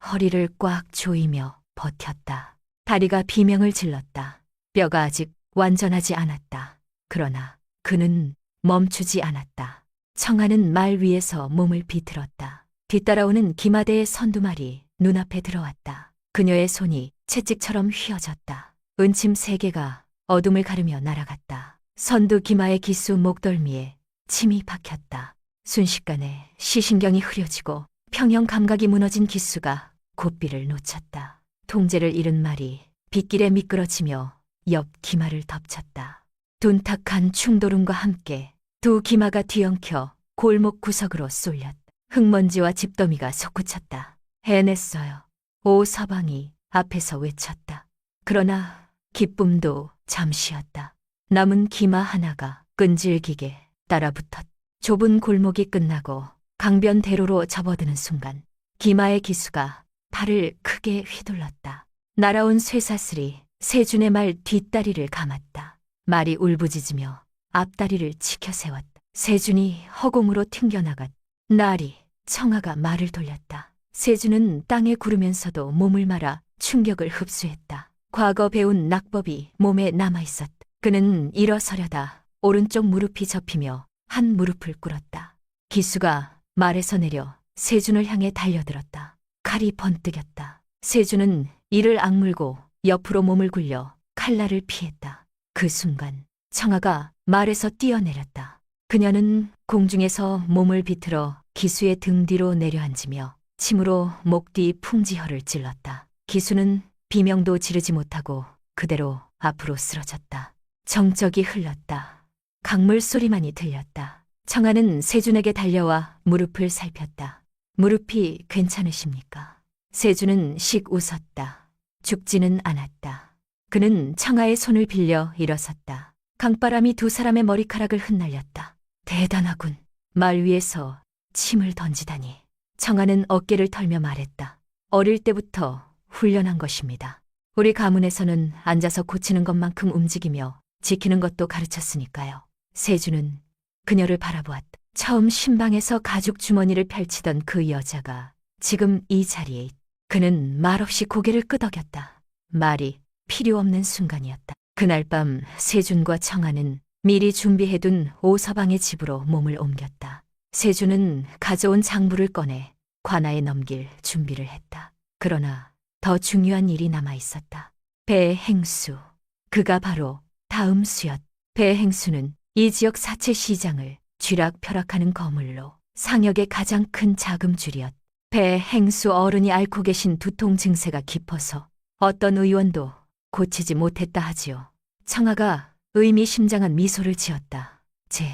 허리를 꽉 조이며 버텼다. 다리가 비명을 질렀다. 뼈가 아직 완전하지 않았다. 그러나 그는 멈추지 않았다. 청아는 말 위에서 몸을 비틀었다. 뒤따라오는 기마대의 선두말이 눈앞에 들어왔다. 그녀의 손이 채찍처럼 휘어졌다. 은침 3개가 어둠을 가르며 날아갔다. 선두 기마의 기수 목덜미에 침이 박혔다. 순식간에 시신경이 흐려지고 평형 감각이 무너진 기수가 고삐를 놓쳤다. 통제를 잃은 말이 빗길에 미끄러지며 옆 기마를 덮쳤다. 둔탁한 충돌음과 함께 두 기마가 뒤엉켜 골목 구석으로 쏠렸다. 흙먼지와 집더미가 솟구쳤다. 해냈어요. 오 서방이 앞에서 외쳤다. 그러나 기쁨도 잠시였다. 남은 기마 하나가 끈질기게 따라붙었다. 좁은 골목이 끝나고 강변대로로 접어드는 순간 기마의 기수가 팔을 크게 휘둘렀다. 날아온 쇠사슬이 세준의 말 뒷다리를 감았다. 말이 울부짖으며 앞다리를 치켜 세웠다. 세준이 허공으로 튕겨나갔다. 나리, 청아가 말을 돌렸다. 세준은 땅에 구르면서도 몸을 말아 충격을 흡수했다. 과거 배운 낙법이 몸에 남아있었다. 그는 일어서려다 오른쪽 무릎이 접히며 한 무릎을 꿇었다. 기수가 말에서 내려 세준을 향해 달려들었다. 칼이 번뜩였다. 세준은 이를 악물고 옆으로 몸을 굴려 칼날을 피했다. 그 순간 청아가 말에서 뛰어내렸다. 그녀는 공중에서 몸을 비틀어 기수의 등 뒤로 내려앉으며 침으로 목 뒤 풍지혈을 찔렀다. 기수는 비명도 지르지 못하고 그대로 앞으로 쓰러졌다. 정적이 흘렀다. 강물 소리만이 들렸다. 청아는 세준에게 달려와 무릎을 살폈다. 무릎이 괜찮으십니까? 세준은 씩 웃었다. 죽지는 않았다. 그는 청아의 손을 빌려 일어섰다. 강바람이 두 사람의 머리카락을 흩날렸다. 대단하군. 말 위에서 침을 던지다니. 청아는 어깨를 털며 말했다. 어릴 때부터 훈련한 것입니다. 우리 가문에서는 앉아서 고치는 것만큼 움직이며 지키는 것도 가르쳤으니까요. 세준은 그녀를 바라보았다. 처음 신방에서 가죽 주머니를 펼치던 그 여자가 지금 이 자리에 있다. 그는 말없이 고개를 끄덕였다. 말이 필요 없는 순간이었다. 그날 밤 세준과 청아는 미리 준비해둔 오서방의 집으로 몸을 옮겼다. 세준은 가져온 장부를 꺼내 관아에 넘길 준비를 했다. 그러나 더 중요한 일이 남아있었다. 배행수. 그가 바로 다음 수였. 배행수는 이 지역 사채 시장을 쥐락펴락하는 거물로 상역의 가장 큰 자금줄이었다. 배행수 어른이 앓고 계신 두통 증세가 깊어서 어떤 의원도 고치지 못했다 하지요. 청아가 의미심장한 미소를 지었다. 제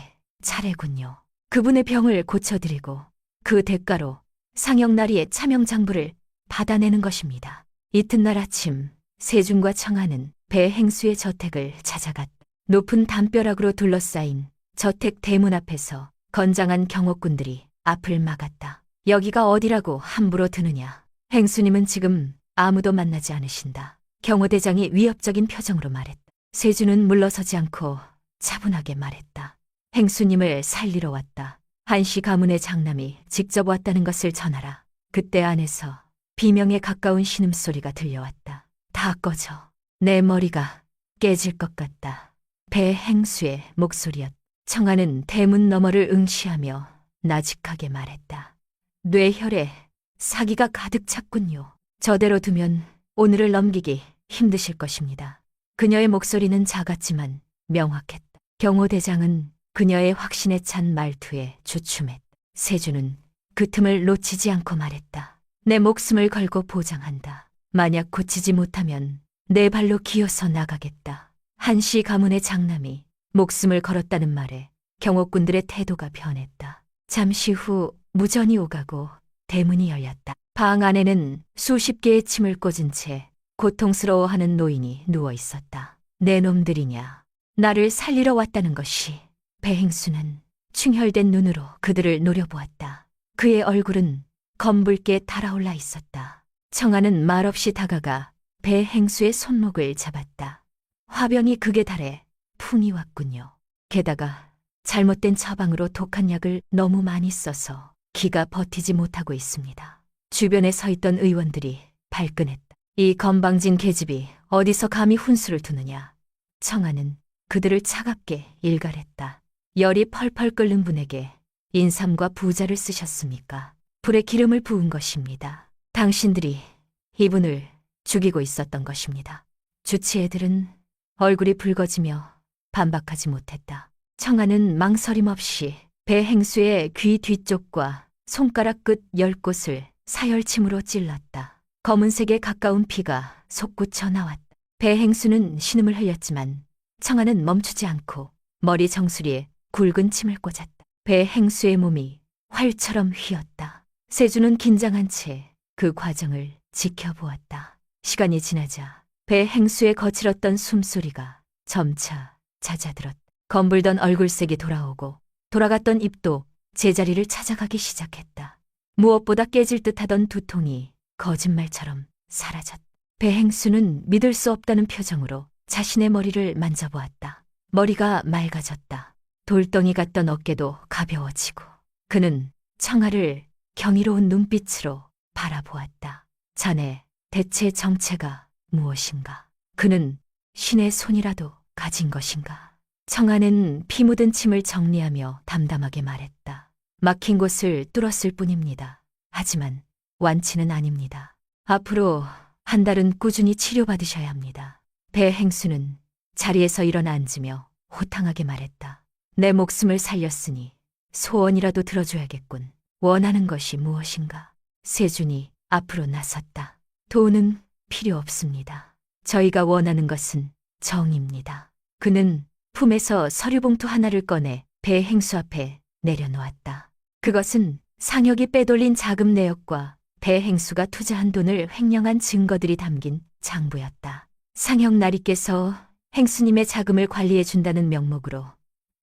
차례군요. 그분의 병을 고쳐드리고 그 대가로 상역나리의 차명장부를 받아내는 것입니다. 이튿날 아침 세준과 청아는 배행수의 저택을 찾아갔다. 높은 담벼락으로 둘러싸인 저택 대문 앞에서 건장한 경호꾼들이 앞을 막았다. 여기가 어디라고 함부로 드느냐. 행수님은 지금 아무도 만나지 않으신다. 경호대장이 위협적인 표정으로 말했다. 세준은 물러서지 않고 차분하게 말했다. 행수님을 살리러 왔다. 한시 가문의 장남이 직접 왔다는 것을 전하라. 그때 안에서 비명에 가까운 신음소리가 들려왔다. 다 꺼져. 내 머리가 깨질 것 같다. 배행수의 목소리였다. 청아는 대문 너머를 응시하며 나직하게 말했다. 뇌혈에 사기가 가득 찼군요. 저대로 두면 오늘을 넘기기 힘드실 것입니다. 그녀의 목소리는 작았지만 명확했다. 경호대장은 그녀의 확신에 찬 말투에 주춤했다. 세주는 그 틈을 놓치지 않고 말했다. 내 목숨을 걸고 보장한다. 만약 고치지 못하면 내 발로 기어서 나가겠다. 한시 가문의 장남이 목숨을 걸었다는 말에 경호꾼들의 태도가 변했다. 잠시 후 무전이 오가고 대문이 열렸다. 방 안에는 수십 개의 침을 꽂은 채 고통스러워하는 노인이 누워 있었다. 내 놈들이냐. 나를 살리러 왔다는 것이. 배행수는 충혈된 눈으로 그들을 노려보았다. 그의 얼굴은 검붉게 달아올라 있었다. 청아는 말없이 다가가 배행수의 손목을 잡았다. 화병이 극에 달해 풍이 왔군요. 게다가 잘못된 처방으로 독한 약을 너무 많이 써서 기가 버티지 못하고 있습니다. 주변에 서 있던 의원들이 발끈했다. 이 건방진 계집이 어디서 감히 훈수를 두느냐. 청아는 그들을 차갑게 일갈했다. 열이 펄펄 끓는 분에게 인삼과 부자를 쓰셨습니까? 불에 기름을 부은 것입니다. 당신들이 이분을 죽이고 있었던 것입니다. 주치애들은 얼굴이 붉어지며 반박하지 못했다. 청아는 망설임 없이 배행수의 귀 뒤쪽과 손가락 끝 10곳을 사열침으로 찔렀다. 검은색에 가까운 피가 솟구쳐 나왔다. 배행수는 신음을 흘렸지만 청아는 멈추지 않고 머리 정수리에 굵은 침을 꽂았다. 배행수의 몸이 활처럼 휘었다. 세주는 긴장한 채 그 과정을 지켜보았다. 시간이 지나자 배행수의 거칠었던 숨소리가 점차 잦아들었다. 검불던 얼굴색이 돌아오고 돌아갔던 입도 제자리를 찾아가기 시작했다. 무엇보다 깨질 듯하던 두통이 거짓말처럼 사라졌다. 배행수는 믿을 수 없다는 표정으로 자신의 머리를 만져보았다. 머리가 맑아졌다. 돌덩이 같던 어깨도 가벼워지고 그는 청아를 경이로운 눈빛으로 바라보았다. 자네 대체 정체가 무엇인가? 그는 신의 손이라도 가진 것인가? 청아는 피 묻은 침을 정리하며 담담하게 말했다. 막힌 곳을 뚫었을 뿐입니다. 하지만 완치는 아닙니다. 앞으로 한 달은 꾸준히 치료받으셔야 합니다. 배행수는 자리에서 일어나 앉으며 호탕하게 말했다. 내 목숨을 살렸으니 소원이라도 들어줘야겠군. 원하는 것이 무엇인가? 세준이 앞으로 나섰다. 돈은 필요 없습니다. 저희가 원하는 것은 정입니다. 그는 품에서 서류봉투 하나를 꺼내 배행수 앞에 내려놓았다. 그것은 상혁이 빼돌린 자금 내역과 배행수가 투자한 돈을 횡령한 증거들이 담긴 장부였다. 상혁 나리께서 행수님의 자금을 관리해준다는 명목으로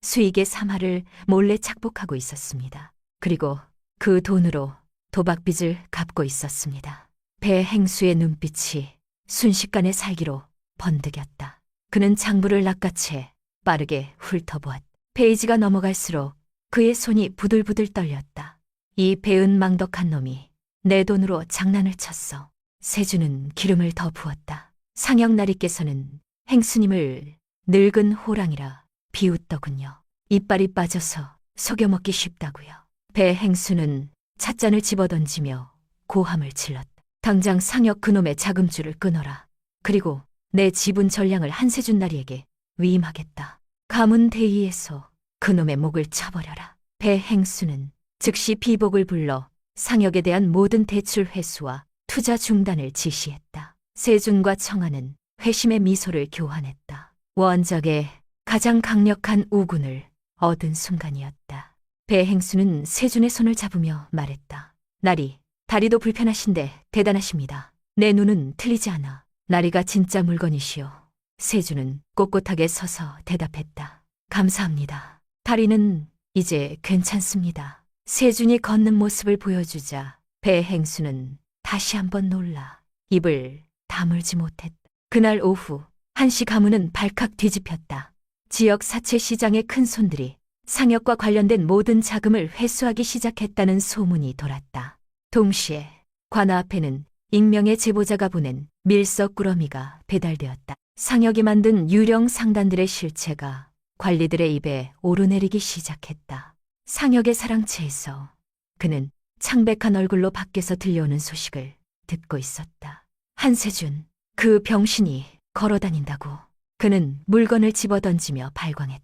수익의 3할을 몰래 착복하고 있었습니다. 그리고 그 돈으로 도박빚을 갚고 있었습니다. 배행수의 눈빛이 순식간에 살기로 번득였다. 그는 장부를 낚아채 빠르게 훑어보았다. 페이지가 넘어갈수록 그의 손이 부들부들 떨렸다. 이 배은망덕한 놈이 내 돈으로 장난을 쳤어. 세주는 기름을 더 부었다. 상혁나리께서는 행수님을 늙은 호랑이라 비웃더군요. 이빨이 빠져서 속여먹기 쉽다고요. 배행수는 찻잔을 집어던지며 고함을 질렀다. 당장 상혁 그놈의 자금줄을 끊어라. 그리고 내 지분 전량을 한세준 나리에게 위임하겠다. 가문 대의에서 그놈의 목을 쳐버려라. 배행수는 즉시 비복을 불러 상혁에 대한 모든 대출 회수와 투자 중단을 지시했다. 세준과 청아는 회심의 미소를 교환했다. 원적의 가장 강력한 우군을 얻은 순간이었다. 배행수는 세준의 손을 잡으며 말했다. 나리, 다리도 불편하신데 대단하십니다. 내 눈은 틀리지 않아. 나리가 진짜 물건이시오. 세준은 꼿꼿하게 서서 대답했다. 감사합니다. 다리는 이제 괜찮습니다. 세준이 걷는 모습을 보여주자 배행수는 다시 한번 놀라 입을 다물지 못했다. 그날 오후 한시 가문은 발칵 뒤집혔다. 지역 사채 시장의 큰 손들이 상혁과 관련된 모든 자금을 회수하기 시작했다는 소문이 돌았다. 동시에 관아 앞에는 익명의 제보자가 보낸 밀석 꾸러미가 배달되었다. 상혁이 만든 유령 상단들의 실체가 관리들의 입에 오르내리기 시작했다. 상혁의 사랑채에서 그는 창백한 얼굴로 밖에서 들려오는 소식을 듣고 있었다. 한세준, 그 병신이 걸어다닌다고. 그는 물건을 집어던지며 발광했다.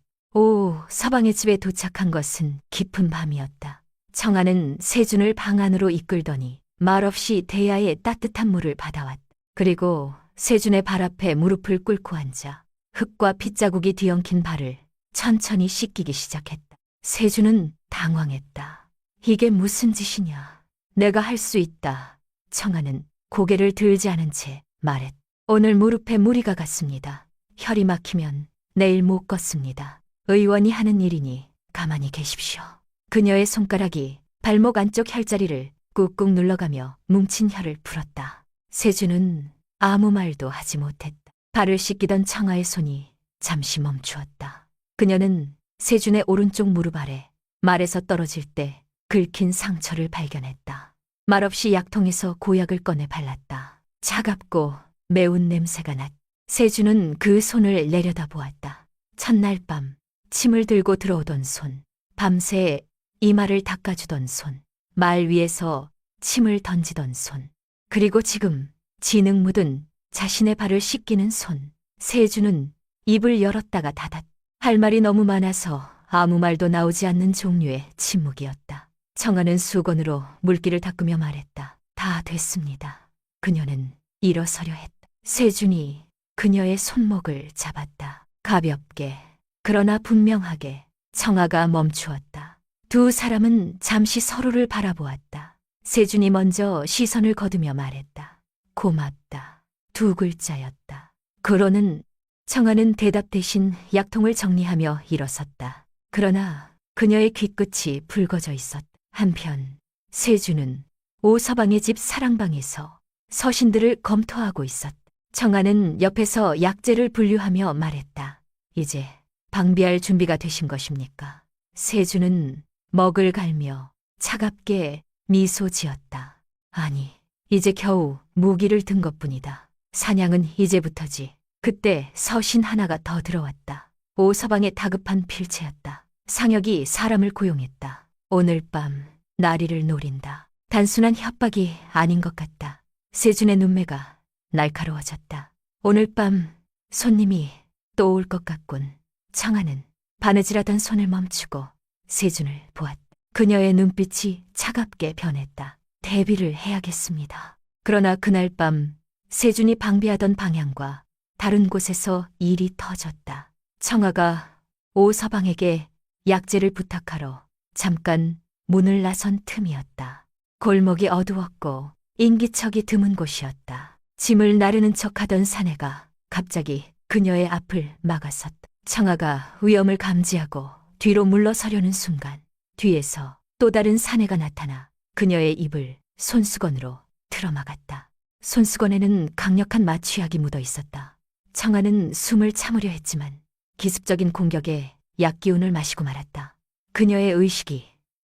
서방의 집에 도착한 것은 깊은 밤이었다. 청아는 세준을 방 안으로 이끌더니 말없이 대야에 따뜻한 물을 받아왔다. 그리고 세준의 발 앞에 무릎을 꿇고 앉아 흙과 핏자국이 뒤엉킨 발을 천천히 씻기기 시작했다. 세준은 당황했다. 이게 무슨 짓이냐. 내가 할 수 있다. 청아는 고개를 들지 않은 채 말했다. 오늘 무릎에 무리가 갔습니다. 혈이 막히면 내일 못 걷습니다. 의원이 하는 일이니 가만히 계십시오. 그녀의 손가락이 발목 안쪽 혈자리를 꾹꾹 눌러가며 뭉친 혈을 풀었다. 세준은 아무 말도 하지 못했다. 발을 씻기던 청아의 손이 잠시 멈추었다. 그녀는 세준의 오른쪽 무릎 아래 말에서 떨어질 때 긁힌 상처를 발견했다. 말없이 약통에서 고약을 꺼내 발랐다. 차갑고 매운 냄새가 났다. 세준은 그 손을 내려다보았다. 첫날 밤 침을 들고 들어오던 손, 밤새 이마를 닦아주던 손, 말 위에서 침을 던지던 손, 그리고 지금 진흙 묻은 자신의 발을 씻기는 손. 세준은 입을 열었다가 닫았다. 할 말이 너무 많아서 아무 말도 나오지 않는 종류의 침묵이었다. 청아는 수건으로 물기를 닦으며 말했다. 다 됐습니다. 그녀는 일어서려 했다. 세준이 그녀의 손목을 잡았다. 가볍게, 그러나 분명하게. 청아가 멈추었다. 두 사람은 잠시 서로를 바라보았다. 세준이 먼저 시선을 거두며 말했다. 고맙다. 두 글자였다. 그러는 청아는 대답 대신 약통을 정리하며 일어섰다. 그러나 그녀의 귀끝이 붉어져 있었다. 한편 세준은 오서방의 집 사랑방에서 서신들을 검토하고 있었다. 청아는 옆에서 약재를 분류하며 말했다. 이제 방비할 준비가 되신 것입니까? 세준은 먹을 갈며 차갑게 미소 지었다. 아니, 이제 겨우 무기를 든 것뿐이다. 사냥은 이제부터지. 그때 서신 하나가 더 들어왔다. 오서방의 다급한 필체였다. 상혁이 사람을 고용했다. 오늘 밤 나리를 노린다. 단순한 협박이 아닌 것 같다. 세준의 눈매가 날카로워졌다. 오늘 밤 손님이 또 올 것 같군. 청아는 바느질하던 손을 멈추고 세준을 보았다. 그녀의 눈빛이 차갑게 변했다. 대비를 해야겠습니다. 그러나 그날 밤 세준이 방비하던 방향과 다른 곳에서 일이 터졌다. 청아가 오서방에게 약재를 부탁하러 잠깐 문을 나선 틈이었다. 골목이 어두웠고 인기척이 드문 곳이었다. 짐을 나르는 척하던 사내가 갑자기 그녀의 앞을 막아섰다. 청아가 위험을 감지하고 뒤로 물러서려는 순간 뒤에서 또 다른 사내가 나타나 그녀의 입을 손수건으로 틀어막았다. 손수건에는 강력한 마취약이 묻어 있었다. 청아는 숨을 참으려 했지만 기습적인 공격에 약기운을 마시고 말았다. 그녀의 의식이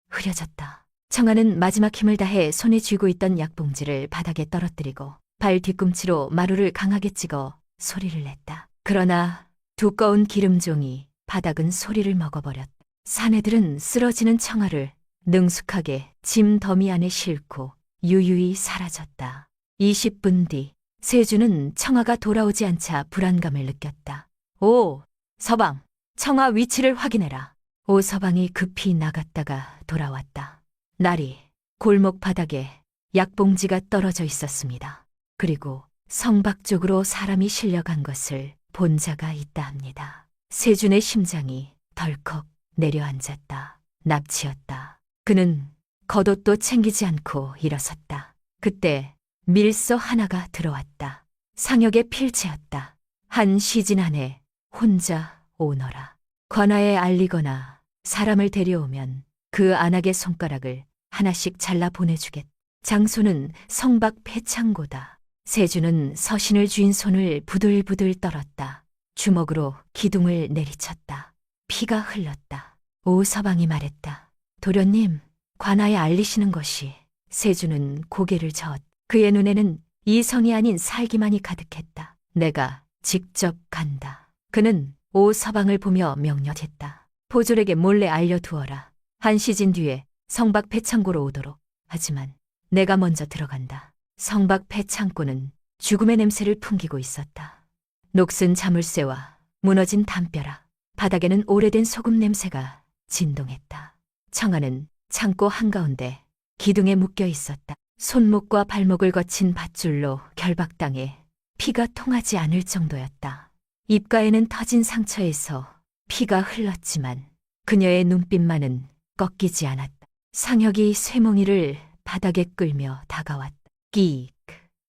흐려졌다. 청아는 마지막 힘을 다해 손에 쥐고 있던 약봉지를 바닥에 떨어뜨리고 발 뒤꿈치로 마루를 강하게 찍어 소리를 냈다. 그러나 두꺼운 기름종이 바닥은 소리를 먹어버렸다. 사내들은 쓰러지는 청아를 능숙하게 짐 더미 안에 싣고 유유히 사라졌다. 20분 뒤 세준은 청아가 돌아오지 않자 불안감을 느꼈다. 오, 서방, 청아 위치를 확인해라. 오 서방이 급히 나갔다가 돌아왔다. 날이 골목 바닥에 약봉지가 떨어져 있었습니다. 그리고 성박 쪽으로 사람이 실려간 것을 본 자가 있다 합니다. 세준의 심장이 덜컥 내려앉았다. 납치였다. 그는 겉옷도 챙기지 않고 일어섰다. 그때 밀서 하나가 들어왔다. 상혁의 필체였다. 한 시진 안에 혼자 오너라. 관아에 알리거나 사람을 데려오면 그 안악의 손가락을 하나씩 잘라 보내주겠다. 장소는 성박 폐창고다. 세준은 서신을 쥔 손을 부들부들 떨었다. 주먹으로 기둥을 내리쳤다. 피가 흘렀다. 오서방이 말했다. 도련님, 관아에 알리시는 것이. 세준은 고개를 저었다. 그의 눈에는 이성이 아닌 살기만이 가득했다. 내가 직접 간다. 그는 오서방을 보며 명령했다. 포졸에게 몰래 알려두어라. 한시진 뒤에 성박 폐창고로 오도록. 하지만 내가 먼저 들어간다. 성박 폐창고는 죽음의 냄새를 풍기고 있었다. 녹슨 자물쇠와 무너진 담벼락, 바닥에는 오래된 소금 냄새가 진동했다. 청아는 창고 한가운데 기둥에 묶여 있었다. 손목과 발목을 거친 밧줄로 결박당해 피가 통하지 않을 정도였다. 입가에는 터진 상처에서 피가 흘렀지만 그녀의 눈빛만은 꺾이지 않았다. 상혁이 쇠몽이를 바닥에 끌며 다가왔다. 끼익.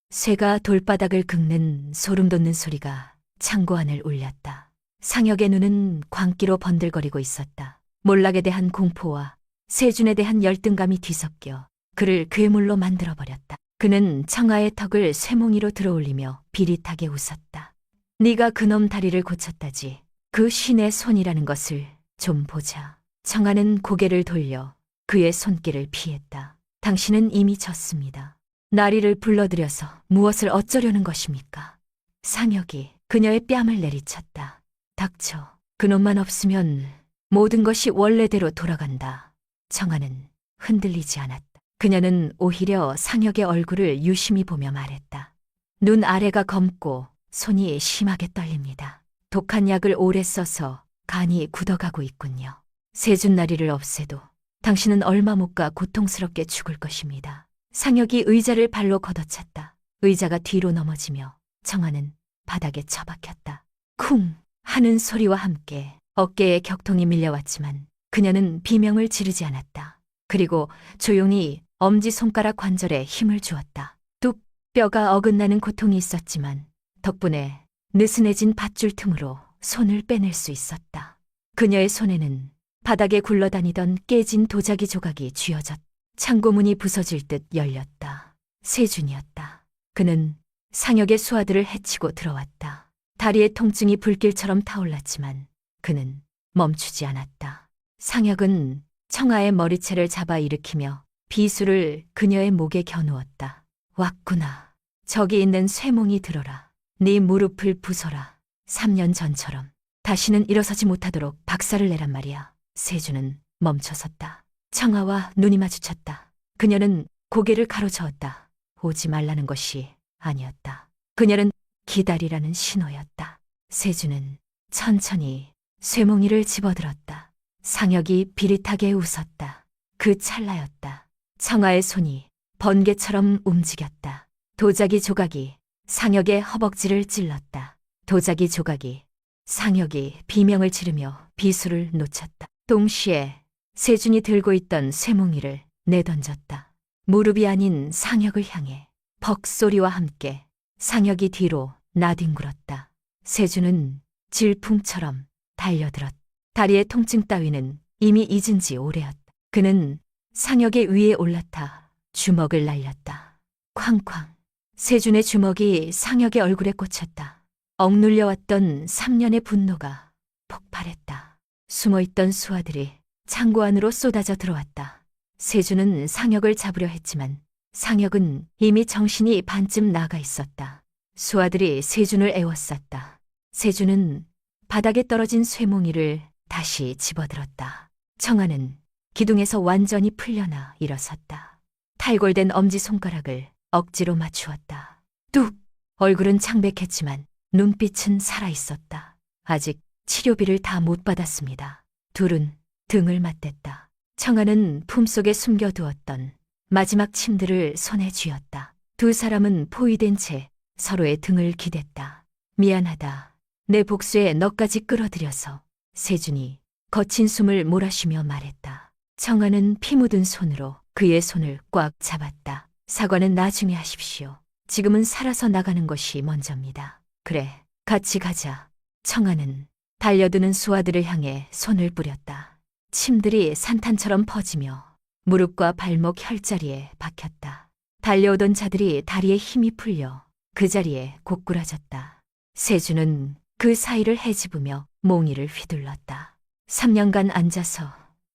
쇠가 돌바닥을 긁는 소름 돋는 소리가 창고 안을 울렸다. 상혁의 눈은 광기로 번들거리고 있었다. 몰락에 대한 공포와 세준에 대한 열등감이 뒤섞여 그를 괴물로 만들어버렸다. 그는 청아의 턱을 쇠몽이로 들어올리며 비릿하게 웃었다. 네가 그놈 다리를 고쳤다지. 그 신의 손이라는 것을 좀 보자. 청아는 고개를 돌려 그의 손길을 피했다. 당신은 이미 졌습니다. 나리를 불러들여서 무엇을 어쩌려는 것입니까? 상혁이 그녀의 뺨을 내리쳤다. 닥쳐. 그놈만 없으면 모든 것이 원래대로 돌아간다. 청아는 흔들리지 않았다. 그녀는 오히려 상혁의 얼굴을 유심히 보며 말했다. 눈 아래가 검고 손이 심하게 떨립니다. 독한 약을 오래 써서 간이 굳어가고 있군요. 세준나리를 없애도 당신은 얼마 못 가 고통스럽게 죽을 것입니다. 상혁이 의자를 발로 걷어찼다. 의자가 뒤로 넘어지며 청아는 바닥에 처박혔다. 쿵 하는 소리와 함께 어깨에 격통이 밀려왔지만 그녀는 비명을 지르지 않았다. 그리고 조용히 엄지손가락 관절에 힘을 주었다. 뚝 뼈가 어긋나는 고통이 있었지만 덕분에 느슨해진 밧줄 틈으로 손을 빼낼 수 있었다. 그녀의 손에는 바닥에 굴러다니던 깨진 도자기 조각이 쥐어졌다. 창고문이 부서질 듯 열렸다. 세준이었다. 그는 상혁의 수하들을 해치고 들어왔다. 다리의 통증이 불길처럼 타올랐지만 그는 멈추지 않았다. 상혁은 청아의 머리채를 잡아 일으키며 비수를 그녀의 목에 겨누었다. 왔구나. 저기 있는 쇠몽이 들어라. 네 무릎을 부숴라. 3년 전처럼 다시는 일어서지 못하도록 박살을 내란 말이야. 세준은 멈춰섰다. 청아와 눈이 마주쳤다. 그녀는 고개를 가로저었다. 오지 말라는 것이 아니었다. 그녀는 기다리라는 신호였다. 세준은 천천히 쇠몽이를 집어들었다. 상혁이 비릿하게 웃었다. 그 찰나였다. 청아의 손이 번개처럼 움직였다. 도자기 조각이 상혁의 허벅지를 찔렀다. 도자기 조각이 상혁이 비명을 지르며 비수를 놓쳤다. 동시에 세준이 들고 있던 쇠몽이를 내던졌다. 무릎이 아닌 상혁을 향해 벅 소리와 함께 상혁이 뒤로 나뒹굴었다. 세준은 질풍처럼 달려들었다. 다리의 통증 따위는 이미 잊은 지 오래였다. 그는 상혁의 위에 올라타 주먹을 날렸다. 쾅쾅. 세준의 주먹이 상혁의 얼굴에 꽂혔다. 억눌려왔던 3년의 분노가 폭발했다. 숨어있던 수하들이 창고 안으로 쏟아져 들어왔다. 세준은 상혁을 잡으려 했지만 상혁은 이미 정신이 반쯤 나가 있었다. 수하들이 세준을 에워쌌다. 세준은 바닥에 떨어진 쇠몽이를 다시 집어들었다. 청아는 기둥에서 완전히 풀려나 일어섰다. 탈골된 엄지손가락을 억지로 맞추었다. 뚝! 얼굴은 창백했지만 눈빛은 살아있었다. 아직 치료비를 다 못 받았습니다. 둘은 등을 맞댔다. 청아는 품속에 숨겨두었던 마지막 침들을 손에 쥐었다. 두 사람은 포위된 채 서로의 등을 기댔다. 미안하다. 내 복수에 너까지 끌어들여서. 세준이 거친 숨을 몰아쉬며 말했다. 청아는 피 묻은 손으로 그의 손을 꽉 잡았다. 사과는 나중에 하십시오. 지금은 살아서 나가는 것이 먼저입니다. 그래, 같이 가자. 청아는 달려드는 수하들을 향해 손을 뿌렸다. 침들이 산탄처럼 퍼지며 무릎과 발목 혈자리에 박혔다. 달려오던 자들이 다리에 힘이 풀려 그 자리에 고꾸라졌다. 세준은 그 사이를 헤집으며 몽이를 휘둘렀다. 3년간 앉아서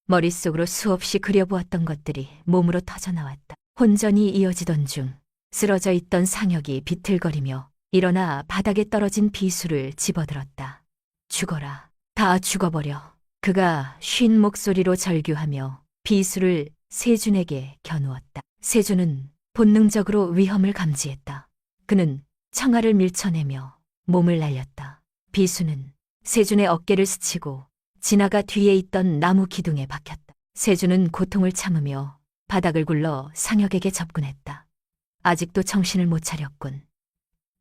머릿속으로 수없이 그려보았던 것들이 몸으로 터져나왔다. 혼전이 이어지던 중 쓰러져 있던 상혁이 비틀거리며 일어나 바닥에 떨어진 비수를 집어들었다. 죽어라. 다 죽어버려. 그가 쉰 목소리로 절규하며 비수를 세준에게 겨누었다. 세준은 본능적으로 위험을 감지했다. 그는 청아를 밀쳐내며 몸을 날렸다. 비수는 세준의 어깨를 스치고 지나가 뒤에 있던 나무 기둥에 박혔다. 세준은 고통을 참으며 바닥을 굴러 상혁에게 접근했다. 아직도 정신을 못 차렸군.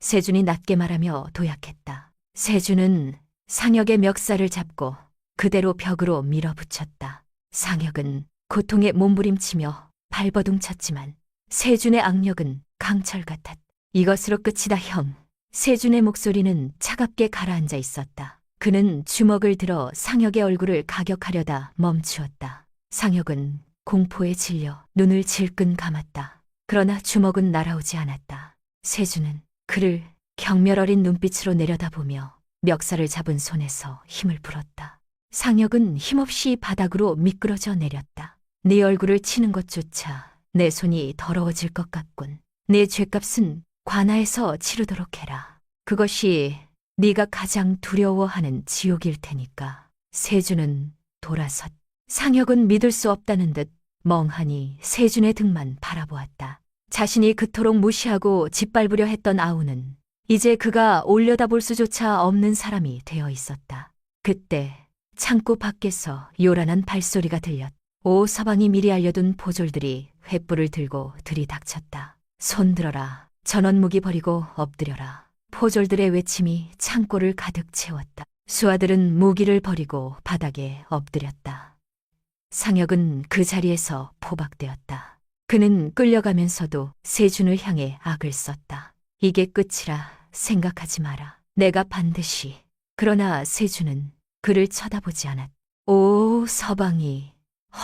세준이 낮게 말하며 도약했다. 세준은 상혁의 멱살을 잡고 그대로 벽으로 밀어붙였다. 상혁은 고통에 몸부림치며 발버둥 쳤지만 세준의 악력은 강철 같았다. 이것으로 끝이다, 형. 세준의 목소리는 차갑게 가라앉아 있었다. 그는 주먹을 들어 상혁의 얼굴을 가격하려다 멈추었다. 상혁은 공포에 질려 눈을 질끈 감았다. 그러나 주먹은 날아오지 않았다. 세준은 그를 경멸 어린 눈빛으로 내려다보며 멱살을 잡은 손에서 힘을 풀었다. 상혁은 힘없이 바닥으로 미끄러져 내렸다. 네 얼굴을 치는 것조차 내 손이 더러워질 것 같군. 내 죗값은 관아에서 치르도록 해라. 그것이 네가 가장 두려워하는 지옥일 테니까. 세준은 돌아섰다. 상혁은 믿을 수 없다는 듯 멍하니 세준의 등만 바라보았다. 자신이 그토록 무시하고 짓밟으려 했던 아우는 이제 그가 올려다볼 수조차 없는 사람이 되어 있었다. 그때 창고 밖에서 요란한 발소리가 들렸다. 오 서방이 미리 알려둔 포졸들이 횃불을 들고 들이닥쳤다. 손 들어라. 전원무기 버리고 엎드려라. 포졸들의 외침이 창고를 가득 채웠다. 수하들은 무기를 버리고 바닥에 엎드렸다. 상혁은 그 자리에서 포박되었다. 그는 끌려가면서도 세준을 향해 악을 썼다. 이게 끝이라 생각하지 마라. 내가 반드시. 그러나 세준은 그를 쳐다보지 않았다. 오 서방이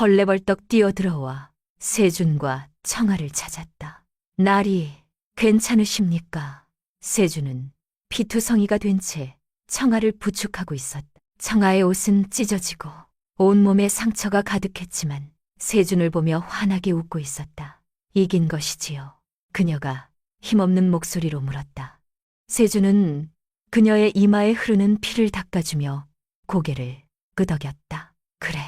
헐레벌떡 뛰어들어와 세준과 청아를 찾았다. 날이 괜찮으십니까? 세준은 피투성이가 된 채 청아를 부축하고 있었다. 청아의 옷은 찢어지고 온몸에 상처가 가득했지만 세준을 보며 환하게 웃고 있었다. 이긴 것이지요. 그녀가 힘없는 목소리로 물었다. 세준은 그녀의 이마에 흐르는 피를 닦아주며 고개를 끄덕였다. 그래,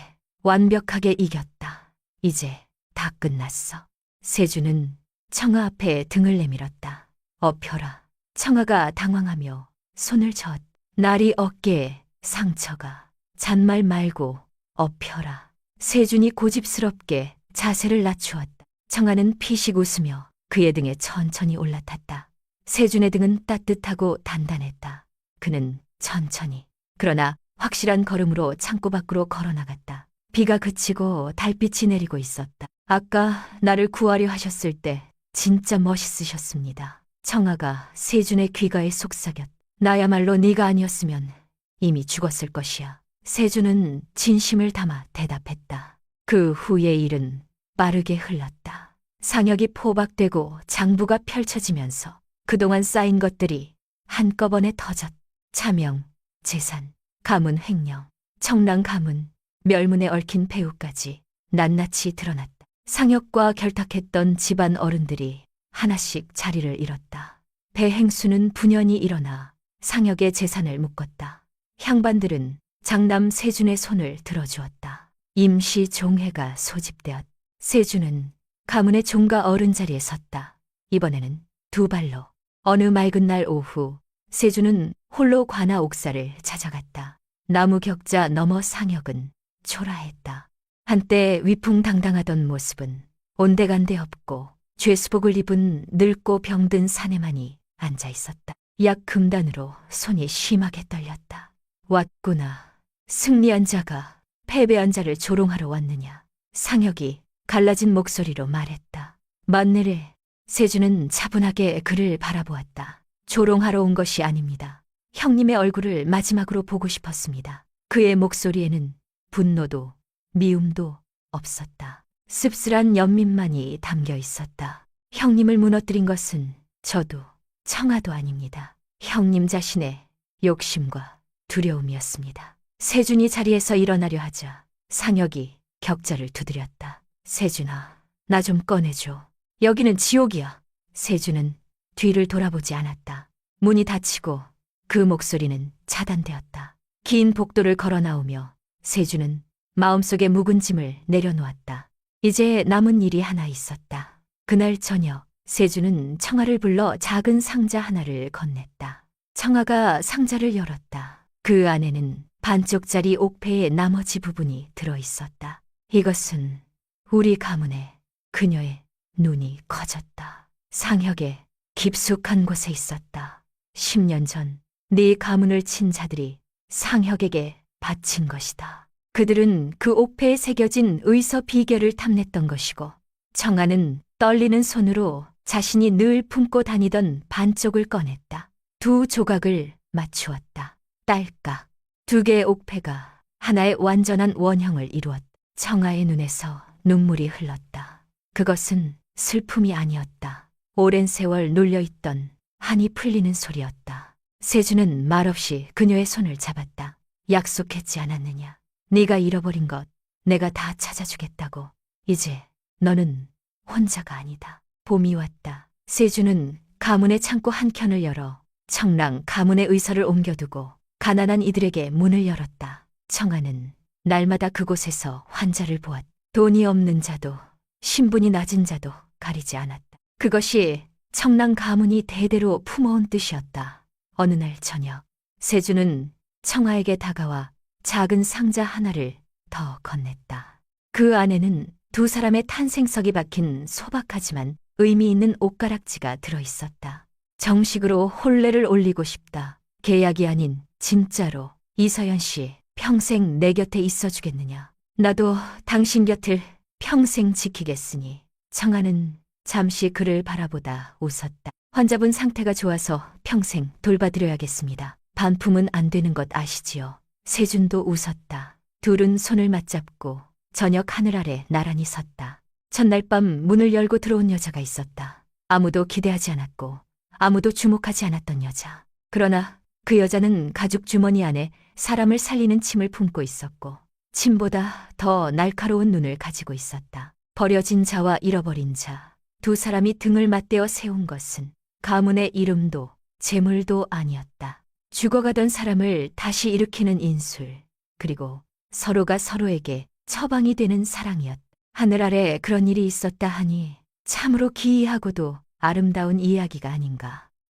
완벽하게 이겼다. 이제 다 끝났어. 세준은 청아 앞에 등을 내밀었다. 엎혀라. 청아가 당황하며 손을 저었다. 날이 어깨에 상처가. 잔말 말고 엎혀라. 세준이 고집스럽게 자세를 낮추었다. 청아는 피식 웃으며 그의 등에 천천히 올라탔다. 세준의 등은 따뜻하고 단단했다. 그는 천천히, 그러나 확실한 걸음으로 창고 밖으로 걸어나갔다. 비가 그치고 달빛이 내리고 있었다. 아까 나를 구하려 하셨을 때 진짜 멋있으셨습니다. 청아가 세준의 귀가에 속삭였다. 나야말로 네가 아니었으면 이미 죽었을 것이야. 세준은 진심을 담아 대답했다. 그 후의 일은 빠르게 흘렀다. 상혁이 포박되고 장부가 펼쳐지면서 그동안 쌓인 것들이 한꺼번에 터졌다. 차명, 재산, 가문 횡령, 청랑 가문, 멸문에 얽힌 배우까지 낱낱이 드러났다. 상혁과 결탁했던 집안 어른들이 하나씩 자리를 잃었다. 배행수는 분연히 일어나 상혁의 재산을 묶었다. 향반들은 장남 세준의 손을 들어주었다. 임시 종회가 소집되었다. 세준은 가문의 종가 어른 자리에 섰다. 이번에는 두 발로. 어느 맑은 날 오후 세준은 홀로 관아 옥사를 찾아갔다. 나무 격자 너머 상혁은 초라했다. 한때 위풍당당하던 모습은 온데간데 없고 죄수복을 입은 늙고 병든 사내만이 앉아 있었다. 약 금단으로 손이 심하게 떨렸다. 왔구나. 승리한 자가 패배한 자를 조롱하러 왔느냐. 상혁이 갈라진 목소리로 말했다. 만내래. 세준은 차분하게 그를 바라보았다. 조롱하러 온 것이 아닙니다. 형님의 얼굴을 마지막으로 보고 싶었습니다. 그의 목소리에는 분노도 미움도 없었다. 씁쓸한 연민만이 담겨 있었다. 형님을 무너뜨린 것은 저도 청아도 아닙니다. 형님 자신의 욕심과 두려움이었습니다. 세준이 자리에서 일어나려 하자 상혁이 격자를 두드렸다. 세준아, 나 좀 꺼내줘. 여기는 지옥이야. 세준은 뒤를 돌아보지 않았다. 문이 닫히고 그 목소리는 차단되었다. 긴 복도를 걸어 나오며 세준은 마음속의 묵은 짐을 내려놓았다. 이제 남은 일이 하나 있었다. 그날 저녁 세주는 청아를 불러 작은 상자 하나를 건넸다. 청아가 상자를 열었다. 그 안에는 반쪽짜리 옥패의 나머지 부분이 들어있었다. 이것은 우리 가문의 그녀의 눈이 커졌다. 상혁의 깊숙한 곳에 있었다. 10년 전 네 가문을 친 자들이 상혁에게 바친 것이다. 그들은 그 옥패에 새겨진 의서 비결을 탐냈던 것이고 청아는 떨리는 손으로 자신이 늘 품고 다니던 반쪽을 꺼냈다. 두 조각을 맞추었다. 딸깍. 두 개의 옥패가 하나의 완전한 원형을 이루었다. 청아의 눈에서 눈물이 흘렀다. 그것은 슬픔이 아니었다. 오랜 세월 눌려있던 한이 풀리는 소리였다. 세주는 말없이 그녀의 손을 잡았다. 약속했지 않았느냐. 네가 잃어버린 것 내가 다 찾아주겠다고. 이제 너는 혼자가 아니다. 봄이 왔다. 세주는 가문의 창고 한 켠을 열어 청랑 가문의 의서를 옮겨두고 가난한 이들에게 문을 열었다. 청아는 날마다 그곳에서 환자를 보았다. 돈이 없는 자도 신분이 낮은 자도 가리지 않았다. 그것이 청랑 가문이 대대로 품어온 뜻이었다. 어느 날 저녁 세주는 청아에게 다가와 작은 상자 하나를 더 건넸다. 그 안에는 두 사람의 탄생석이 박힌 소박하지만 의미 있는 옷가락지가 들어있었다. 정식으로 혼례를 올리고 싶다. 계약이 아닌 진짜로. 이서연 씨, 평생 내 곁에 있어주겠느냐. 나도 당신 곁을 평생 지키겠으니. 청아는 잠시 그를 바라보다 웃었다. 환자분 상태가 좋아서 평생 돌봐드려야겠습니다. 반품은 안 되는 것 아시지요? 세준도 웃었다. 둘은 손을 맞잡고 저녁 하늘 아래 나란히 섰다. 첫날 밤 문을 열고 들어온 여자가 있었다. 아무도 기대하지 않았고 아무도 주목하지 않았던 여자. 그러나 그 여자는 가죽 주머니 안에 사람을 살리는 침을 품고 있었고 침보다 더 날카로운 눈을 가지고 있었다. 버려진 자와 잃어버린 자, 두 사람이 등을 맞대어 세운 것은 가문의 이름도 재물도 아니었다. 죽어가던 사람을 다시 일으키는 인술, 그리고 서로가 서로에게 처방이 되는 사랑이었다. 하늘 아래 그런 일이 있었다 하니 참으로 기이하고도 아름다운 이야기가 아닌가.